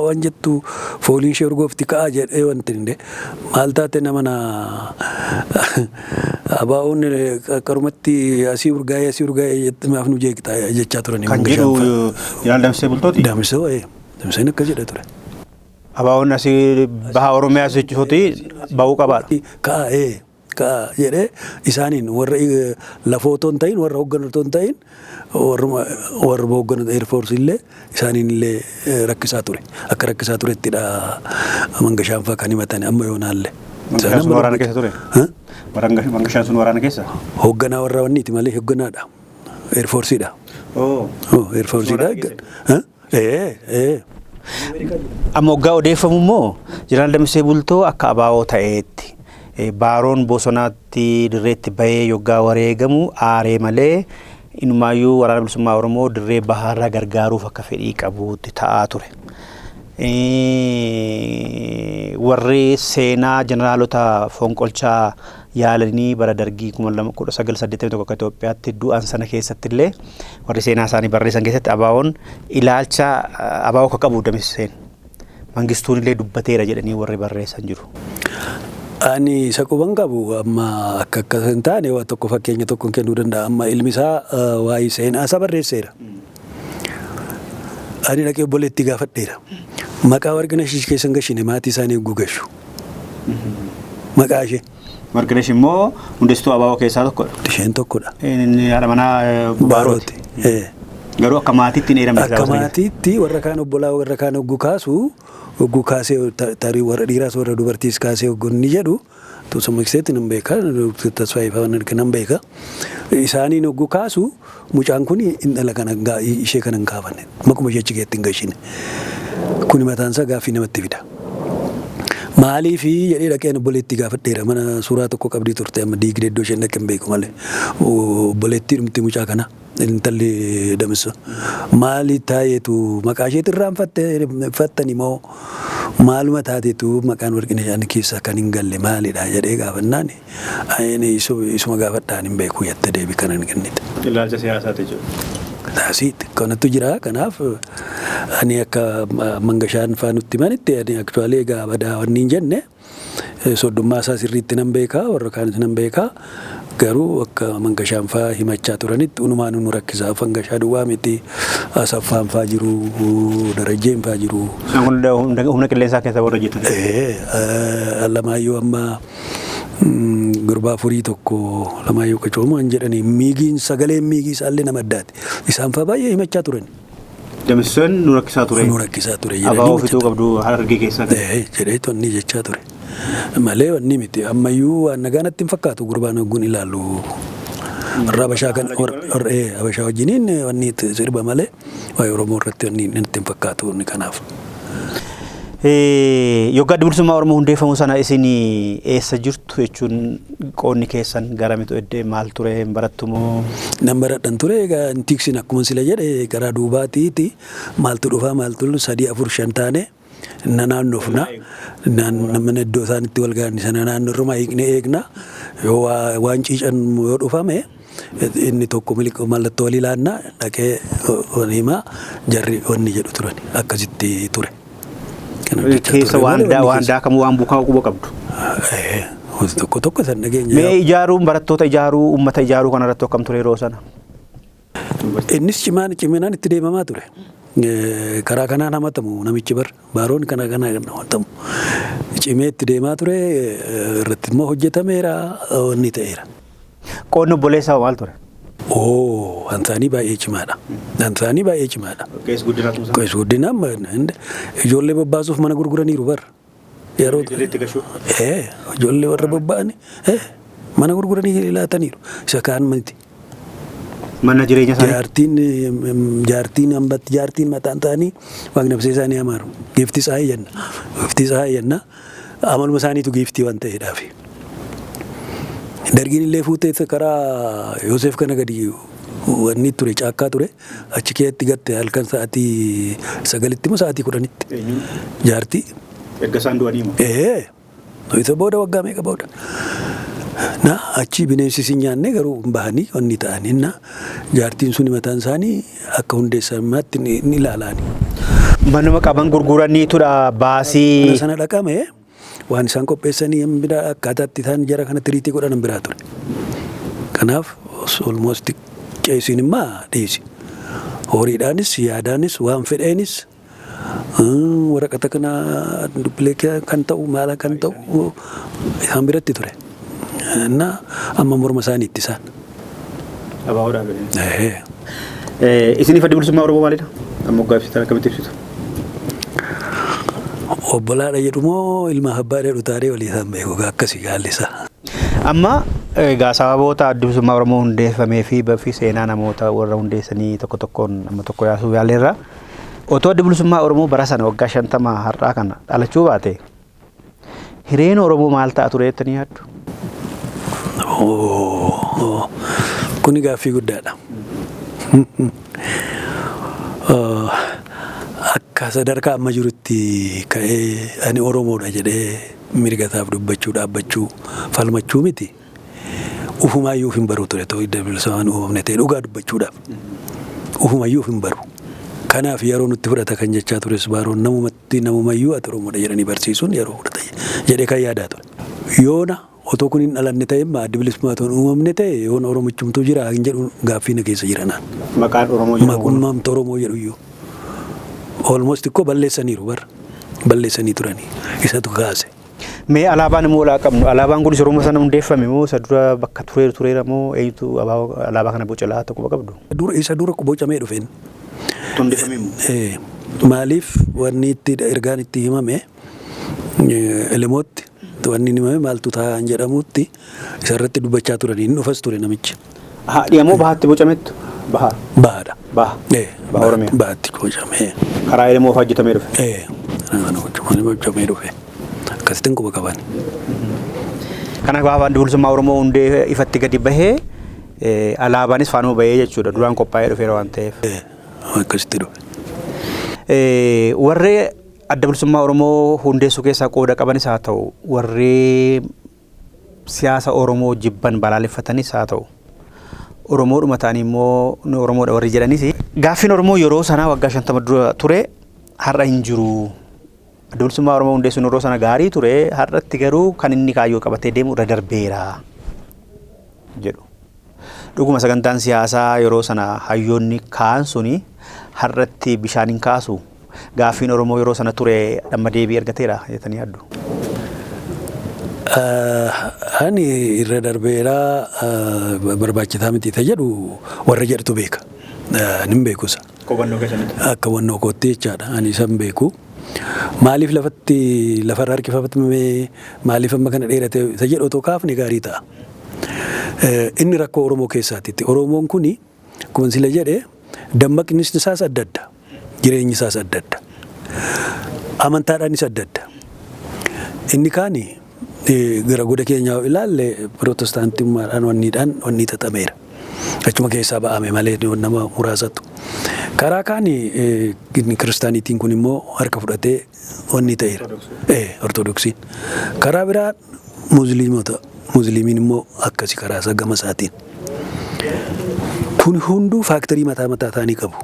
B: waan jettu fooliin ishee urgoofti ka'aa jedhee wanti hin maal taate nama abaa'oon qarumatti asii urgaa'ee maaf nu jeeqita jechaa turani.
A: Kan jedhu Jeneraal Damissee Bultooti?
B: Damisseen akkas jedha ture.
A: Abaa'oon asii baha Oromiyaa jechuuti bahuu qabaadha.
B: Ka'aa jedhee isaaniin warra lafootoon ta'in warra hoogganatoon ta'in warra hoogganatu Eerfoorsi illee isaaniin illee rakkisaa ture. Akka rakkisaa turettidha Mangashaan fa'aa kan himatan amma yoonaallee.
A: Mangashaan sun waraana keessa ture? Mangashaan sun waraana keessa?
B: Hoogganaa warra wanniiti malee hoogganaadha. Eerfoorsiidha. Eerfoorsiidha.
A: Amma waggaa odeeffamu immoo Jeneraal Damissee Bultoo akka abaa'oo ta'eetti. Baaroon bosonaatti dirreetti bahee yoggaa wareegamu aaree malee inumaayyuu waraana bilisummaa Oromoo dirree bahaarraa gargaaruuf akka fedhii qabuutti ta'aa ture. warri seenaa jeneraalota fonqolchaa yaalanii bara dargii 1981 akka Itoophiyaatti du'an sana keessatti illee warri seenaa isaanii barreessan keessatti abaawoon ilaalcha abaawoo akka qabu Damisseen Mangistuun illee dubbateera jedhanii warri barreessan jiru.
B: Ani isa quban qabu amma akka hin taane waa tokko fakkeenya tokko kennuu danda'a. Amma ilmi isaa waa'ee seenaa isaa barreesseera. Ani dhaqee obboleettii gaafadheera. Maqaa Warqinash keessan gashine maatii isaanii eeguu gashu. Maqaa ishee.
A: Warqinash immoo hundeessituu abaawoo keessaa tokkodha.
B: Isheen tokkodha.
A: Inni haadha manaa Baarooti. Garuu akka maatiitti hin eeramne.
B: Akka maatiitti warra kaan obbolaa warra kaan ogguu kaasu ogguu kaasee tarii warra dhiiraas warra dubartiis kaasee ogguu ni jedhu tusuma ikseetti nan beeka tasfaayifa waan arga nan beeka isaaniin ogguu kaasu mucaan kun intala kana ishee kana hin kaafanne makuma ishee cikeetti hin gashine kuni mataan isaa gaaffii namatti fida. Maaliif jedhee dhaqeen obboleettii gaafadheera mana suuraa tokko qabdii turte amma diigdee iddoo isheen dhaqeen beeku malee obboleettii dhumti mucaa kana intalli Damissa maali taayeetu maqaa isheetti irraanfattani moo maaluma taateetu maqaan Warqinash keessaa kan hin galle maalidha jedhee gaafannaan isuma gaafadhaan hin beeku jette deebii kana hin kennite.
A: Ilaalcha siyaasaati jechuudha.
B: Taasiitti kanattu jira kanaaf ani akka Mangashaan faa nutti manitti ani aktuaalee egaa badaa wanni hin jenne soddummaa isaa sirriitti nan beekaa warra kaanis nan beekaa garuu akka Mangashaan faa himachaa turanitti unumaan nu rakkisaa Mangashaa duwwaa miti Asaffaan faa jiru Darajjeen faa jiru.
A: Humna qilleensaa keessa warra jettu.
B: Alamaayyoo amma gurbaa furii tokko Alamaayyoo Qacoomaa hin jedhani miigiin sagaleen miigii isaallee nama addaati. Isaan faa baay'ee himachaa turan.
A: Damisseen nu rakkisaa ture.
B: Nu rakkisaa ture.
A: Abaawoo fituu qabdu Harargee keessaa.
B: Jedhee tonni jechaa ture. Malee wanni miti ammayyuu waan nagaanatti hin fakkaatu gurbaan ogguun ilaallu. Warra Habashaa kan Habashaa wajjiniin wanni sirba malee waa'ee Oromoo irratti wanni natti hin fakkaatu inni kanaaf.
A: Yoggaa bilisummaa Oromoo hundeeffamu sana isin eessa jirtu jechuun qoonni keessan garamitu eddee maal ture hin barattu moo?
B: Nan baradhan ture egaa tiksin akkuma sila jedhe gara duubaatiiti maaltu dhufaa maaltu 3 4 5 taane naannofna namni iddoo isaanitti wal gahan sana naannoo eegna yoo waan ciican yoo dhufame inni tokko mallattoo walii laannaa dhaqee waniima jarri wanni jedhu turan akkasitti ture.
A: Keessa waan daakamu waan bukaa quba qabdu.
B: Tokko san dhageenya.
A: Mee ijaaruun barattoota ijaaruu uummata ijaaruu kana irratti akkam ture yeroo sana?
B: Innis ciminaan itti deemamaa ture. Karaa kanaan hamatamu namichi baaroon kana hamatamu. Cimee itti deemaa ture irratti immoo hojjetameera wanni ta'eera.
A: Qoonni obboleessaa maal ture?
B: Ansaanii baay'ee cimaadha. Ansaanii baay'ee cimaadha.
A: Kees guddinaatu sana.
B: Kees guddinaan ijoollee babbaasuuf mana gurguraniiru yeroo ijoollee warra bobba'ani mana gurguranii laataniiru. Isa kaan miti.
A: Mana jireenya isaanii.
B: Jaartiin mataan ta'anii waaqni absee isaanii amaaru. Giiftii isaa jenna. Giiftii isaa jenna. Amaluma isaaniitu giiftii waan ta'eedhaaf. Dargiin illee fuutee karaa Yoosef kana gadi wanni ture caakkaa ture achi keessatti gatte halkan sa'aatii 9tti moo sa'aatii 10tti jaartii.
A: Erga isaan du'anii moo?
B: Isa booda waggaa meeqa booda. Achi bineensi si nyaanne garuu bahanii wanni ta'anii jaartiin suni mataan isaanii akka hundeessamaatti ni ilaalaani.
A: Manuma qaban gurguraniitudha baasii.
B: Sana dhaqame. Waan isaan qopheessanii akkaataatti isaan jara kana tiriitii godhan biraa ture. Kanaaf almost ceesiin immaa dhiisi. Horiidhaanis yaadaanis waan fedheenis waraqata kana dubbilee kan ta'u maala kan ta'u isaan biratti ture. Amma morma isaaniitti isaan.
A: Abaawoodhaan. Isiniif adda bilisummaa Oromoo maalidha? Amma gaaffitaan akkamitti ibsitu?
B: Obbolaadha jedhu moo ilma abbaa jedhu taaree walii isaan beeku akkasii haalli isaa.
A: Amma egaa sababoota adda bilisummaa Oromoo hundeeffamee fi seenaa namoota warra hundeessanii tokko tokkoon amma tokko yaasuu yaaleerra. Otoo adda bilisummaa Oromoo bara sana waggaa 50 har'aa kana dhalachuu baate hireen Oromoo maal ta'a ture jettanii yaaddu?
B: Kuni gaaffii guddaadha. akka sadarkaa amma jirutti ka'ee ani Oromoodha jedhee mirgataaf dubbachuu dhaabbachuu falmachuu miti. Ufumaayyuu hin baru ture ta'uu idda bilisummaan uumamne ta'e dhugaa dubbachuudhaaf. Ufumaayyuu hin baru. Kanaaf yeroo nutti fudhata kan jechaa tures baaroon namumayyuu ati Oromoodha jedhanii barsiisuun yeroo fudhata jedhee kan yaadaa ture. Yoona otoo kun hin dhalanne ta'e adda bilisummaan uumamne ta'e yoona Oromichumtuu jira hin jedhu gaaffii na keessa jiranaan.
A: Maqaan Oromoo jedhu.
B: Maqaan Oromoo jedhu iyyuu. Almost ikkoo balleessaniiru bara. Balleessanii turanii. Isatu kaase.
A: Mee alaabaan immoo olaa qabnu alaabaan kunis Oromoo sana hundeeffame moo isa dura bakka tureera moo eenyutu alaabaa kana boca laata quba qabdu?
B: Isa dura bocamee dhufeen.
A: Hundeeffame moo?
B: Maaliif wanni itti ergaan itti himame elemootti wanni himame maaltu taa'an jedhamutti isarratti dubbachaa turanii inni dhufas ture namichi.
A: Dhiyamoo bahaatti bocameettu? Bahaa.
B: Bahaadha.
A: Baha. Baha Oromiyaa.
B: Bahaatti bocamee.
A: Karaa elemoo hojjetamee dhufe?
B: Bocamee dhufe. Akkasitti quba qaban.
A: Kana gaafa bilisummaa Oromoo hundee ifatti gadi bahee alaabaanis faanuma bahee jechuudha duraan qophaa'ee dhufeera waan ta'eef.
B: Akkasitti dhufe.
A: Warri adda bilisummaa Oromoo hundeessuu keessaa qooda qabanis haa ta'u warri siyaasa Oromoo jibban balaaleffatanis haa ta'u Oromoodhuma ta'anii immoo Oromoodha warri jedhanis gaaffiin Oromoo yeroo sanaa waggaa 50 dura ture har'a hin jiru. Adda bilisummaa Oromoo hundeessuun yeroo sana gaarii ture har'atti garuu kan inni kaayyoo qabatee deemu irra darbeera jedhu. Dhuguma sagantaan siyaasaa yeroo sana hayyoonni kaan suni har'atti bishaan hin kaasu. Gaaffiin Oromoo yeroo sana ture amma deebii argateera jettanii yaaddu?
B: Ani irra darbeera barbaachisaa miti ta'e jedhu warra jedhutu beeka. Nin beekusa.
A: Qubannoo keessanitti?
B: Akka hubannoo kootti jechaadha. Ani isan beeku. Maaliif lafarra harkifatame maaliif amma kana dheerate isa jedhu otoo kaafne gaarii ta'a. Inni rakkoo Oromoo keessaatitti. Oromoon kuni kun sila jedhe dammaqni isaas adda adda. Jireenyi isaas adda adda. Amantaadhaanis adda adda. Inni kaani gara goda keenyaa ilaalle Pirotestaantummaadhaan wanni xaxameera. Achuma keessaa ba'ame malee nama muraasatu. Karaa kaani kiristaaniitiin kun immoo harka fudhatee wanni ta'eera. Ortodoksiin. Karaa biraa Musliimiin immoo akkasi karaa isaa gama isaatiin. Kun hunduu faaktarii mataa ta'anii qabu.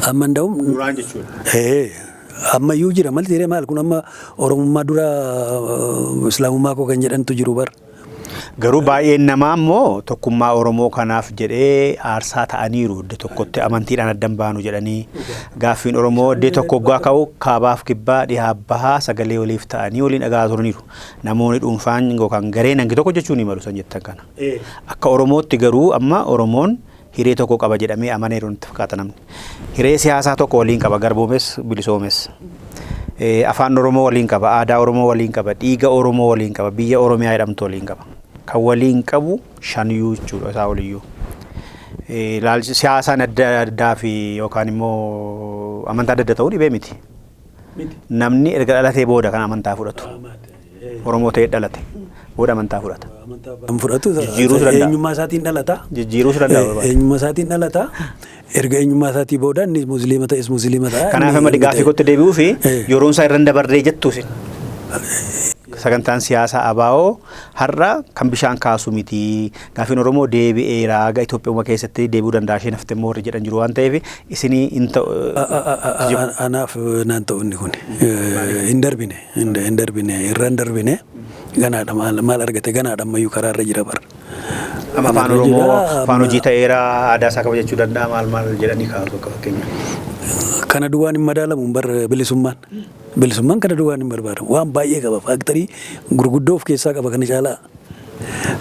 B: Amma nda'um.
A: Duraan jechuudha.
B: Ammayyuu jira maal kun amma Oromummaa dura Islaamummaa koo kan jedhantu jiru bara.
A: Garuu baay'een namaa immoo tokkummaa Oromoo kanaaf jedhee aarsaa ta'aniiru iddoo tokkotti amantiidhaan addan baanu jedhanii gaaffiin Oromoo iddoo tokko hoggaa ka'u kaabaaf kibbaa dhihaa bahaa sagalee waliif ta'anii waliin dhagaa turaniiru. Namoonni dhuunfaan yookaan gareen hangi tokko jechuun malu san jettan kana. Akka Oromootti garuu amma Oromoon hiree tokko qaba jedhamee amaneeru nutti fakkaata namni. Hiree siyaasaa tokko waliin qaba garboomes bilisoomes. Afaan Oromoo waliin qaba, aadaa Oromoo waliin qaba, dhiiga Oromoo waliin qaba, biyya Oromiyaa jedhamtu waliin qaba. Kan waliin qabu shaniyyuu jechuudha isaa waliyyuu. Siyaasaan adda addaa fi yookaan immoo amantaa adda adda ta'uu dhibee miti. Namni erga dhalatee booda kan amantaa fudhatu. Oromoo ta'ee dhalate booda amantaa fudhata.
B: Fudhatu eenyummaa isaatiin dhalata.
A: Jijjiiruus danda'a.
B: Eenyummaa isaatiin dhalata. Erga eenyummaa isaatii booda inni musliima ta'es musliima ta'a.
A: Kanaaf amma gaaffii kootti deebi'uu fi yeroon isaa irra dabarree jettuus. Sagantaan siyaasaa ABO har'a kan bishaan kaasu miti. Gaaffiin Oromoo deebi'eera aga Itoophiyaa keessatti deebi'uu danda'a isheen haftee immoo warri jedhan jiru waan ta'eef isinii hin ta'u.
B: Anaaf naan ta'u inni kun hin darbine irra hin darbine ganaadha maal argate ganaadha ammayyuu karaa irra jira bara.
A: Amma afaan Oromoo afaan hojii ta'eera aadaa isaa kabajachuu danda'a maal jedhanii kaasu akka fakkeenya.
B: Kana duwwaan hin madaalamu bara bilisummaan. Bilisummaan kana duwwaan hin barbaadamu. Waan baay'ee qaba. Faaktarii gurguddoo of keessaa qaba kana caalaa.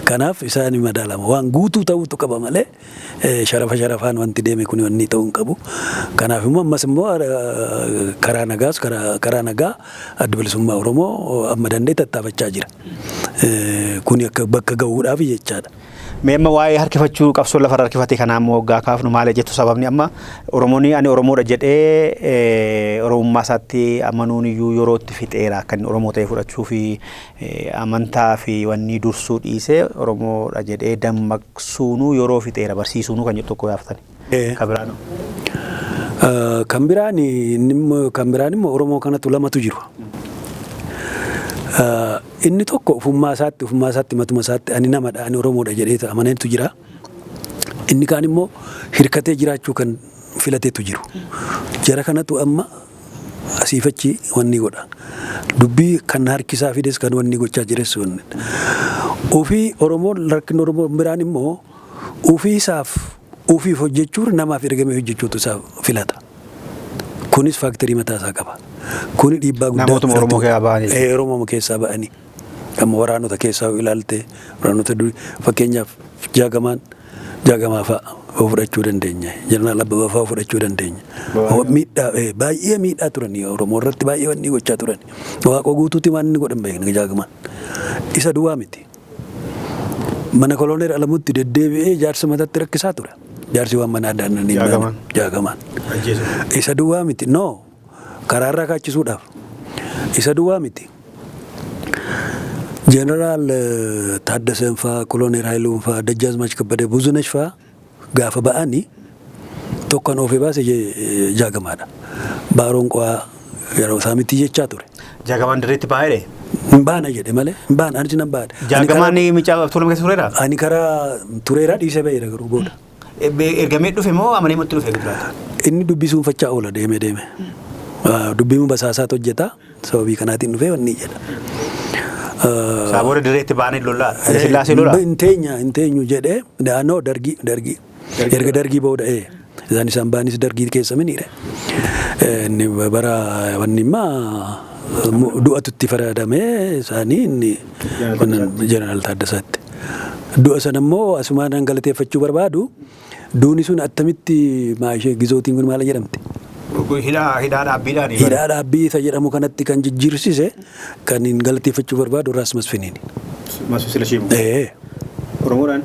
B: Kanaaf isaan hin madaalama. Waan guutuu ta'utu qaba malee sharafaan wanti deeme kun wanni ta'uu hin qabu. Kanaaf immoo ammas immoo karaa nagaa adda bilisummaa Oromoo amma danda'e tattaafachaa jira. Kuni akka bakka gahuudhaaf jechaadha.
A: Mee amma waa'ee harkifachuu qabsoo lafarra harkifate kanaa immoo waggaa kaafnu maal jettu sababni amma Oromoon ani Oromoodha jedhee Oromummaa isaatti amanuun iyyuu yeroo itti fixeera kan Oromoo ta'e fudhachuu fi amantaa fi wanni dursuu dhiisee Oromoodha jedhee dammaqsuunuu yeroo fixeera barsiisuunuu kan jedhu tokko yaaftani. Kabiraanoo.
B: Kan biraan immoo Oromoo kanatu lamatu jiru. Inni tokko ufummaa isaatti matuma isaatti ani namadha ani Oromoodha jedhee amaneetu jira. Inni kaan immoo hirkatee jiraachuu kan filateetu jiru. Jara kanatu amma asiifachi wanni godha. Dubbii kan harkisaa fides kan wanni gochaa jires wanni. Ofii Oromoon rakkin Oromoo biraan immoo ofiif hojjechuun namaaf ergamee hojjechuutu isaa filata. Kunis faaktarii mataa isaa qaba. Kuni dhiibbaa guddaa.
A: Namootuma Oromoo
B: keessaa ba'anii. Amma waraanota keessaa ilaalte waraanota durii fakkeenyaaf jaagamaa fa'a fudhachuu dandeenya. Jeneraal Abbabaa fa'a fudhachuu dandeenya. Baay'ee miidhaa turanii Oromoo irratti baay'ee wanni gochaa turani. Waaqa guutuutti waan inni godhan beekna jaagamaan. Isa duwwaa miti. Mana Koloneel Alamuutti deddeebi'ee jaarsa mataatti rakkisaa ture. Jaarsi waan mana adda addaa jaagamaan. Isa duwwaa miti. Karaarraa kaachisuudhaaf. Isa duwwaa miti. Jeneraal Taaddaseen fa'aa, Koloneel Haayiluun fa'aa, Dajjaazmaach Kabbadee, Buzunesh fa'aa gaafa ba'anii tokkoon ofii baase jaagamaadha. Baaroon qo'aa yeroo isaa miti jechaa ture.
A: Jaagamaan dirreetti baay'ee.
B: Hin baana jedhe malee hin baana anis nan baadha.
A: Jaagamaan miicaa tuulama keessa tureera?
B: Ani karaa tureeraa dhiisee ba'eera garuu booda.
A: Ergamee dhufe moo amanee matti dhufe guddaa?
B: Inni dubbisuun fachaa oola deeme. Dubbiin basaasaatu hojjeta sababii kanaatiin dhufee wanni jedha.
A: Saabora dirreetti baanee lollaa Sillaasee lola?
B: Hin teenyu jedhee naannoo dargii erga dargii booda isaan baanis dargii keessa miniire. Inni bara wanni immaa du'atutti faradamee isaanii inni Jeneraal Taaddasaatti. Du'a sana immoo asumaan galateeffachuu barbaadu duuni sun attamitti maashee gizootiin kun maal jedhamti?
A: Hidhaa dhaabbiidhaan.
B: Hidhaa dhaabbii isa jedhamu kanatti kan jijjiirsise kan hin galateeffachuu barbaadu Raas Masfiniini.
A: Masfin Silashii moo? Oromoodhaan?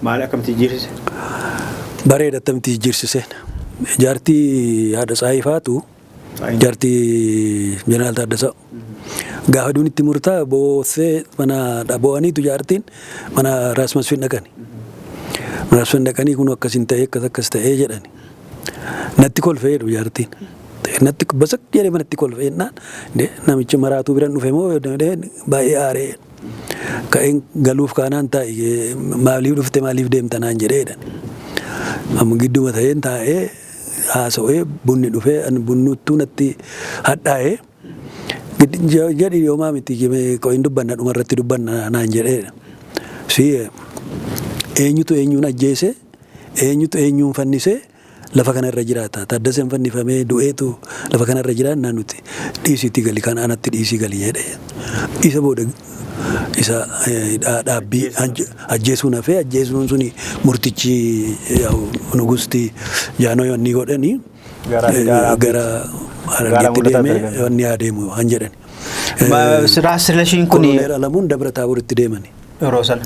A: Maal akkamitti jijjiirsise?
B: Bareeda attamitti jijjiirsiseen. Jaartii haadha Tsaayifaatu jaartii Jeneraal Taaddasaa. Gaafa duun itti murtaa boossee mana dhaaboo'aniitu jaartiin mana Raas Masfin dhaqani. Raas Masfin dhaqanii kun akkasin ta'ee akkas ta'ee jedhani. Natti kolfeedhu jaartiin. Natti basak jedhee manatti kolfeennaan namichi maraatuu biraan dhufe moo baay'ee aaree. Ka'een galuuf kaanaan taa'e maaliif dhufte maaliif deemta naan jedheedha. Amma gidduma ta'een taa'ee haasa'ee bunni dhufee bunnuttuu natti hadhaa'ee jedhi yoomaa miti qoyin dubbanna dhumarratti dubbanna naan jedheedha. Eenyutu eenyuun ajjeese eenyutu eenyuun fannisee lafa kanarra jiraata. Taaddaseen fannifamee du'eetu lafa kanarra jiraannaa nuti dhiisiitti gali kan anatti dhiisii gali jedhee. Isa booda isa dhaabbii ajjeesuun hafee ajjeesuun suni murtichi nugusti jaanoo yoonni godhanii gara Harargeetti deemee yoonni adeemu han jedhani.
A: Raas Silashiin kun
B: Koloneel Alamuun Dabra Taaboritti deemani.
A: Yeroo sana.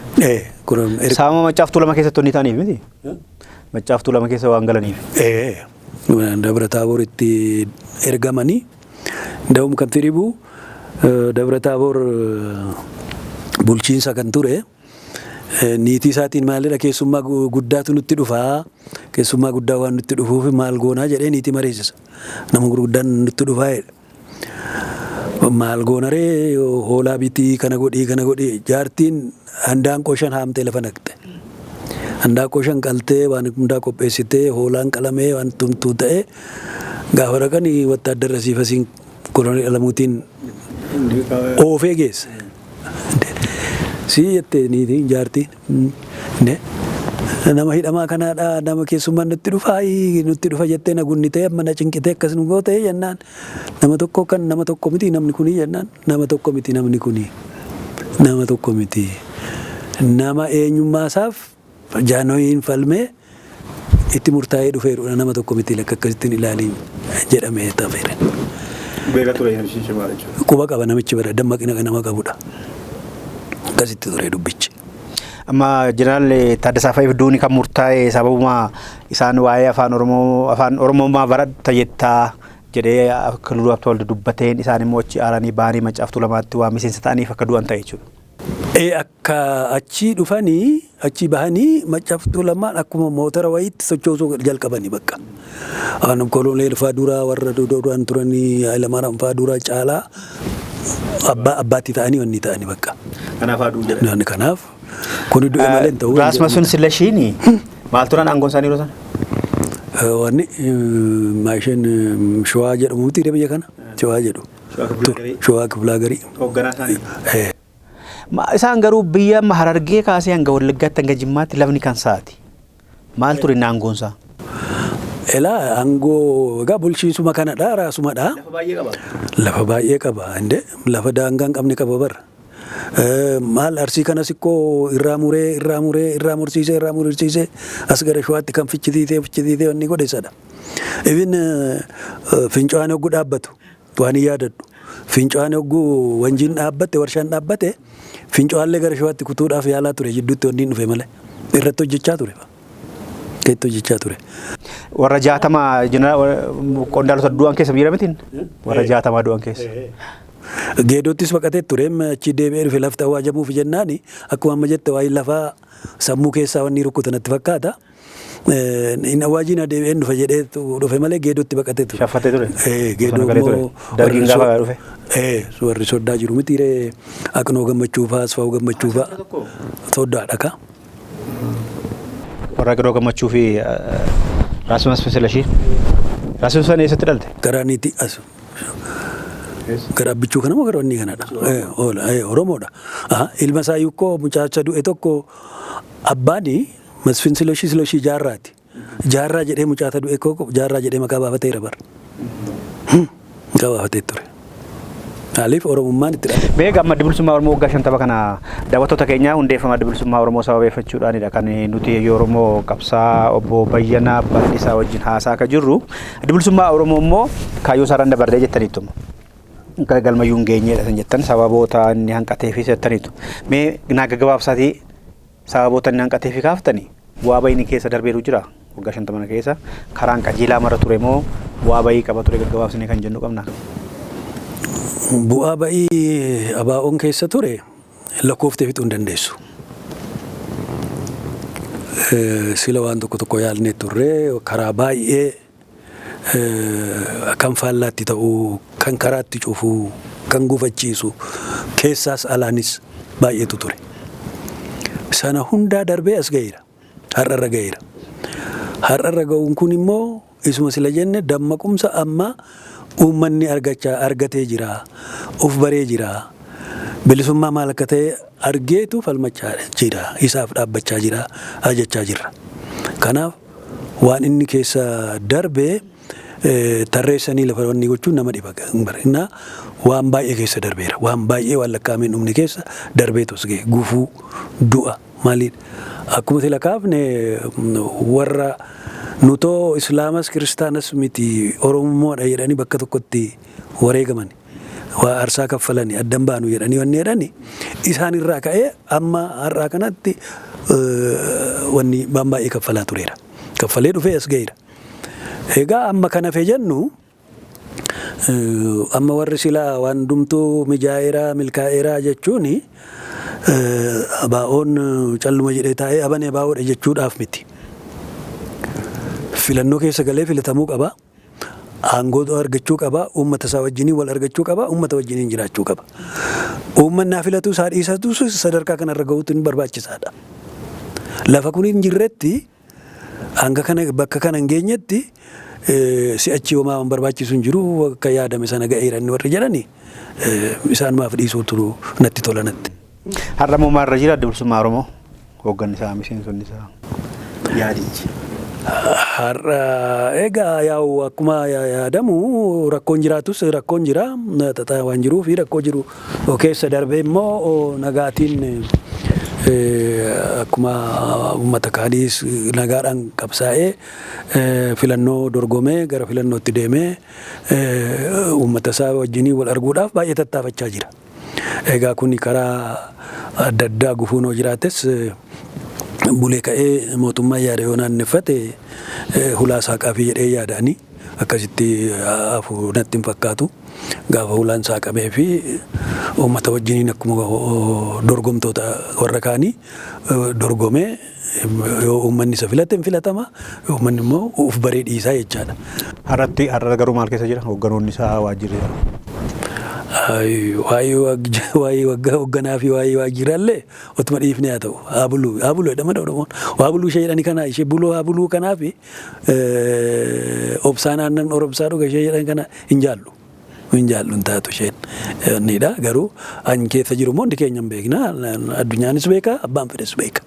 A: Saama Maccaaf Tuulama keessatti honni ta'aniif miti? Maccaaf Tuulama keessa waan galaniif.
B: Dabra Taaboritti ergamanii da'um kan firibu Dabra Taabor bulchiinsa kan ture niitii isaatiin maalidha keessummaa guddaatu nutti dhufaa keessummaa guddaa waan nutti dhufuuf maal goonaa jedhee niitii mareessisa nama gurguddaan nutti dhufaa jedha maal goonaree hoolaa bitii kana godhii jaartiin handaanqoo 5 haamtee lafa naqxe handaanqoo 5 qaltee waan hundaa qopheessitee hoolaan qalamee waan tumtuu ta'e gaafa dhaqanii wattaaddarra siifasiin Koloneel Alamuutiin oofee geesse. Si jettee niitiin jaartiin nama hidhamaa kanaadha nama keessummaan nutti dhufa jettee na gunnitee amma na cinqitee akkas nu gootee jennaan nama tokko miti namni kunii jennaan nama tokko miti namni kunii nama tokko miti nama eenyummaasaaf jaanoyiin falmee itti murtaa'ee dhufeerudha nama tokko miti lakka akkasittiin ilaaliin jedhamee tafeere.
A: Beeka ture namichi maal jechuudha?
B: Quba qaba namichi bara dammaqina nama qabudha. Akkasitti ture dubbichi.
A: Amma Jeneraal Taaddasaa Fayiif duuni kan murtaa'e sababuma isaan waa'ee afaan Oromoo baradha jettaa jedhee akka lulu abta walda dubbateen isaan immoo achi aaranii baanii Maccaaf Tuulamaatti waa miseensa ta'aniif akka du'an ta'e jechuudha.
B: Akka achi dhufanii achi bahanii maccaftuu lamaan akkuma motora wayiitti sochoosuu jalqabanii bakka. Koloneel faa duraa warra duraan turanii Hayilamaariyaam faa duraa caalaa abbaatti ta'anii wanni ta'anii bakka.
A: Kanaaf aduu jedhan.
B: Kanaaf kun du'e malee hin ta'uu.
A: Raasmasuun Sillashiini maal turan aangoon isaanii yeroo sana?
B: Wanni maashin shawaa jedhamu miti biyya kana shawaa jedhu. Shawaa Kiflaa Garii.
A: Hoogganaa isaanii. Isaan garuu biyya Harargee kaasee hanga Wallaggaatti hanga Jimmaatti lafni kan isaati. Maal ture aangoon isaa?
B: Elaa aangoo egaa bulchiisuma kanadha raasumadha.
A: Lafa baay'ee qaba.
B: Lafa baay'ee qaba inde lafa daangaa hin qabne qaba bara. Maal Arsii kanas ikkoo irraa mursiisee as gara Shawaatti kan fichitiitee wanni godhe sadha. Even fincoon hogguu dhaabbatu waan yaadadhu. Fincoon hogguu wanjiin dhaabbatte warshaan dhaabbate fincoonillee gara Shawaatti kutuudhaaf yaalaa ture jidduutti wanni dhufe malee irratti hojjechaa ture.
A: Warra 60 qondaalota du'an keessa biyya mitiin? Warra 60 du'an keessa.
B: Geedottis baqatee ture achi deebi'ee dhufe lafti awwaajamuuf jennaani akkuma amma jette waa'ee lafaa sammuu keessaa wanni rukkutanatti fakkaata. Inni awwaajiin deebi'een dhufe jedhee dhufe malee geedotti baqatee ture.
A: Shaffatee ture.
B: Geedoo immoo
A: dargiin gaafa dhufe.
B: Warri soddaa jiru mitiiree Aqnoo Gammachuu fa'aa Asfaa'uu Gammachuu fa'aa soddaadha ka.
A: Warra Aqnoo Gammachuu fi Raasmas Sillashiin. Raasmas sana eessatti dhalte?
B: Garaaniiti as. Gara bichuu kana moo gara wanni kanadha? Oromoodha. Ilma isaa yukkoo mucaacha du'e tokko abbaani Masfin Silashii jaarraati. Jaarraa jedhee mucaata du'e koo jaarraa jedhee maqaa baafateera bara. Maqaa baafatee ture. Maaliif Oromummaan itti dha.
A: Beeka amma Bilisummaa Oromoo waggaa 50 kana daawwattoota keenyaa hundeeffama Bilisummaa Oromoo sababeeffachuudhaanidha kan nuti Oromoo qabsaa obbo Bayyanaa Bal'isaa wajjin haasaa akka jirru. Bilisummaa Oromoo immoo kaayyoo isaarraan dabarree jettaniitu. Galmayyuu hin geenyedha jettan sababoota inni hanqateef jettaniitu. Mee naaga gabaabsaatii sababoota inni hanqateef kaaftanii bu'aa bayii keessa darbeeru jira waggaa 50 keessa karaan qajeelaa mara ture moo bu'aa bayii qaba ture gaggabaabsinee kan jennu qabna.
B: Bu'aa bayii ABO'n keessa ture lakkooftee fixuu hin dandeessu. Sila waan tokko yaalnee turre karaa baay'ee kan faallaatti ta'uu kan karaatti cufuu kan gufachiisu keessaas alaanis baay'eetu ture. Sana hundaa darbee as ga'eera. Har'arra ga'eera. Har'arra ga'uun kun immoo isuma sila jenne dammaqumsa amma uummanni argatee jira. Of baree jira. Bilisummaa maal akka ta'e argeetu falmachaa jira. Isaaf dhaabbachaa jira. Ajajachaa jirra. Kanaaf waan inni keessa darbee tarreessanii lafa wanni gochuun nama dhiba. Waan baay'ee keessa darbeera. Waan baay'ee waan lakkaa'ameen dhumni keessa darbeetu as ga'e. Gufuu, du'a maaliidha. Akkuma sila kaafne warra nutoo Islaamas Kiristaanas miti Oromoodha jedhanii bakka tokkotti wareegaman. Waa aarsaa kaffalanii addan baanu jedhanii wanni jedhanii isaan irraa ka'ee amma har'aa kanatti wanni waan baay'ee kaffalaa tureera. Kaffalee dhufee as ga'eera. Egaa amma kana fee jennu amma warri silaa waan dumtuu mijaa'eeraa milkaa'eeraa jechuuni ABO'n calluma jedhee taa'ee abanee ABO'dha jechuudhaaf miti. Filannoo keessa galee filatamuu qaba. Aangoo argachuu qaba. Uummata isaa wajjiniin wal argachuu qaba. Uummata wajjiniin jiraachuu qaba. Uummanni filatu isaa dhiisatu sadarkaa kanarra gahuutu ni barbaachisaadha. Lafa kun hin jirretti hanga kana bakka kana hin geenyetti si'achi homaa waan barbaachisu hin jiru akka yaadame sana ga'eera inni warri jedhani isaan maaf dhiisuutu natti tola natti.
A: Har'a moo maarra jira Bilisummaa Oromoo hoogganni isaa miseensonni isaa yaadichi.
B: Har'a egaa yaa'u akkuma yaadamu rakkoon jiraatus rakkoon jira xaxaa waan jiruuf rakkoo jiru keessa darbee immoo nagaatiin akkuma uummata kaaniis nagaadhaan qabsaa'ee filannoo dorgomee gara filannootti deemee uummata isaa wajjinii wal arguudhaaf baay'ee tattaafachaa jira. Egaa kun karaa adda addaa gufuunoo jiraates bulee ka'ee mootummaa yaada yoo naanneffate hulaa saaqaa fi jedhee yaadanii akkasitti hafu natti hin fakkaatu. gaafa ulaan saaqamee fi uummata wajjiniin akkuma dorgomtoota warra kaanii dorgomee yoo uummanni isa filate filatama yoo uummanni immoo uf baree dhiisaa jechaadha.
A: Har'a garuu maal keessa jira hoogganoonni isaa waajjirri?
B: Waa'ee waggaa hoogganaa fi waa'ee waajjiraallee otuma dhiifne haa ta'u haa buluu jedhama Oromoon waa buluu ishee jedhani kana ishee buluu haa buluu kanaa fi obsaan aannan oromsaa dhuga ishee jedhan kana hin jaallu hin taatu isheen nidha garuu an keessa jiru hundi keenya hin beekna addunyaanis beeka abbaan fedhes beeka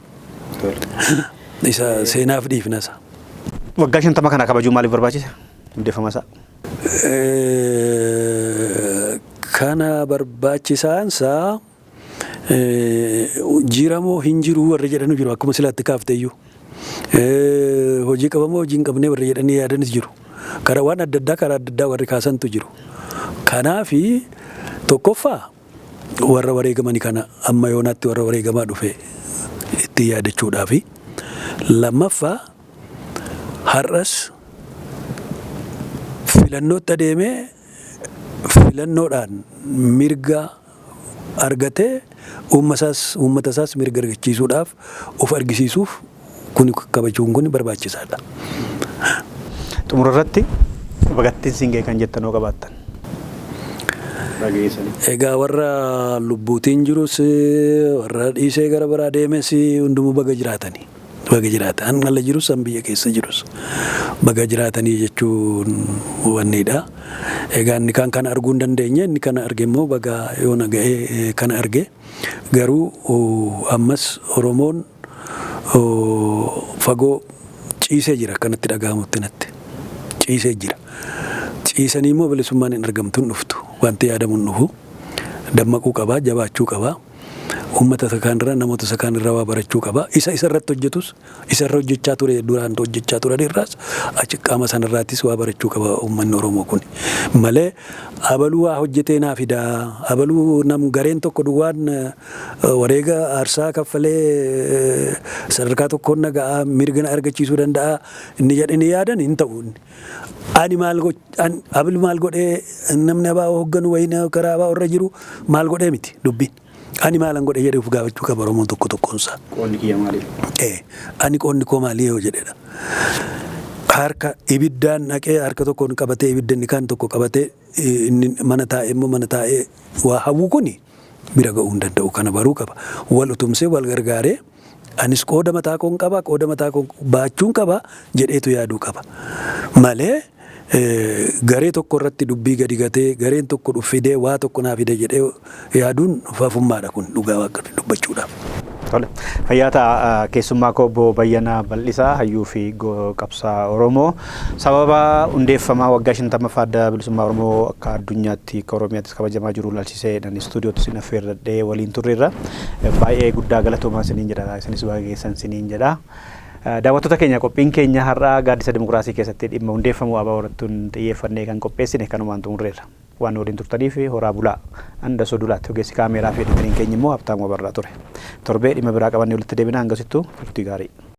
B: isa seenaaf dhiifna isa.
A: Waggaa 50 kana kabajuu maaliif barbaachise hundeeffama isaa?
B: Kana barbaachisaansaa jiramoo hin jiru warra jedhanu jiru akkuma silaatti kaafteeyyuu hojii qabamoo hojii hin qabne warra jedhanii yaadanis jiru karaa waan adda addaa warri kaasantu jiru. Kanaafi tokkoffaa warra wareegamanii kana amma yoonaatti warra wareegamaa dhufe itti yaadachuudhaafi lammaffaa har'as filannootti adeemee filannoodhaan mirga argatee uummata isaas mirga argachiisuudhaaf of argisiisuuf kun kabajuun kun barbaachisaadha.
A: Xumura irratti bagattiin singee kan jettanoo qabaattan.
B: Egaa warra lubbuutiin jirus warra dhiisee gara biraa deemes hundumuu baga jiraatanii. Baga jiraatan ala jirus an biyya keessa jirus baga jiraatanii jechuun wannidha. Egaa inni kan kana arguu hin dandeenye inni kana arge immoo baga yoo nagahee kana arge garuu ammas Oromoon fagoo ciisee jira kanatti dhagahamutti natti ciisee jira. Ciisanii immoo bilisummaan hin argamtu hin dhuftu wanti yaadamu hin dhufu dammaquu qabaa jabaachuu qabaa. Uummata sakaanirraa namoota sakaanirraa waa barachuu qaba. Isa irratti hojjetus isa irra hojjechaa ture duraan hojjechaa ture irraas achi qaama sanarraattis waa barachuu qaba uummanni Oromoo kun. Malee abaluu waa hojjetee naa fidaa abaluu nam gareen tokko duwwaan wareega aarsaa kaffalee sadarkaa tokkoon nagaa mirga argachiisuu danda'a inni jedhanii yaadan hin ta'u. Ani abaluu maal godhee namni abaa hoogganu wayina karaa abaa irra jiru maal godhee miti dubbiin. Ani maalan godhe jedhee of gaafachuu qaba Oromoon tokkoonsaa.
A: Qoonni kiyya maali?
B: Ani qoonni koo maali yoo jedhedha. Harka ibiddaan naqee harka tokkoon qabatee ibidda inni kaan tokko qabatee inni mana taa'ee immoo mana taa'ee waa hawwu kuni bira ga'uu hin danda'u kana baruu qaba. Wal utumsee wal gargaaree anis qooda mataa koon qaba qooda mataa koon baachuun qaba jedheetu yaaduu qaba. Malee garee tokko irratti dubbii gadi gatee gareen tokko dhuffidee waa tokko naa fide jedhee yaaduun faafummaadha kun dhugaa waaqatti dubbachuudhaaf.
A: Fayyaata keessummaa koo obbo Bayyanaa Bal'isaa hayyuu fi qabsaa Oromoo sababa hundeeffamaa waggaa 50ffaa adda bilisummaa Oromoo akka addunyaatti akka Oromiyaattis kabajamaa jiru ilaalchisee nan istuudiyootti isin affeerradhee waliin turreerra baay'ee guddaa galatoomaa isiniin jedha isinis baay'eessan isiniin jedha. Daawwattoota keenya qophiin keenya har'aa gaaddisa dimokiraasii keessatti dhimma hundeeffamuu ABO irratti xiyyeeffannee kan qopheessine kanumaan xumurreerra. Waan waliin turtaniif horaa bulaa handa sodulaatti ogeessi kaameeraa fi editariin keenya immoo Habtaamuu Abarraa ture. Torbee dhimma biraa qabannee walitti deebina hangasittuu turtii gaarii.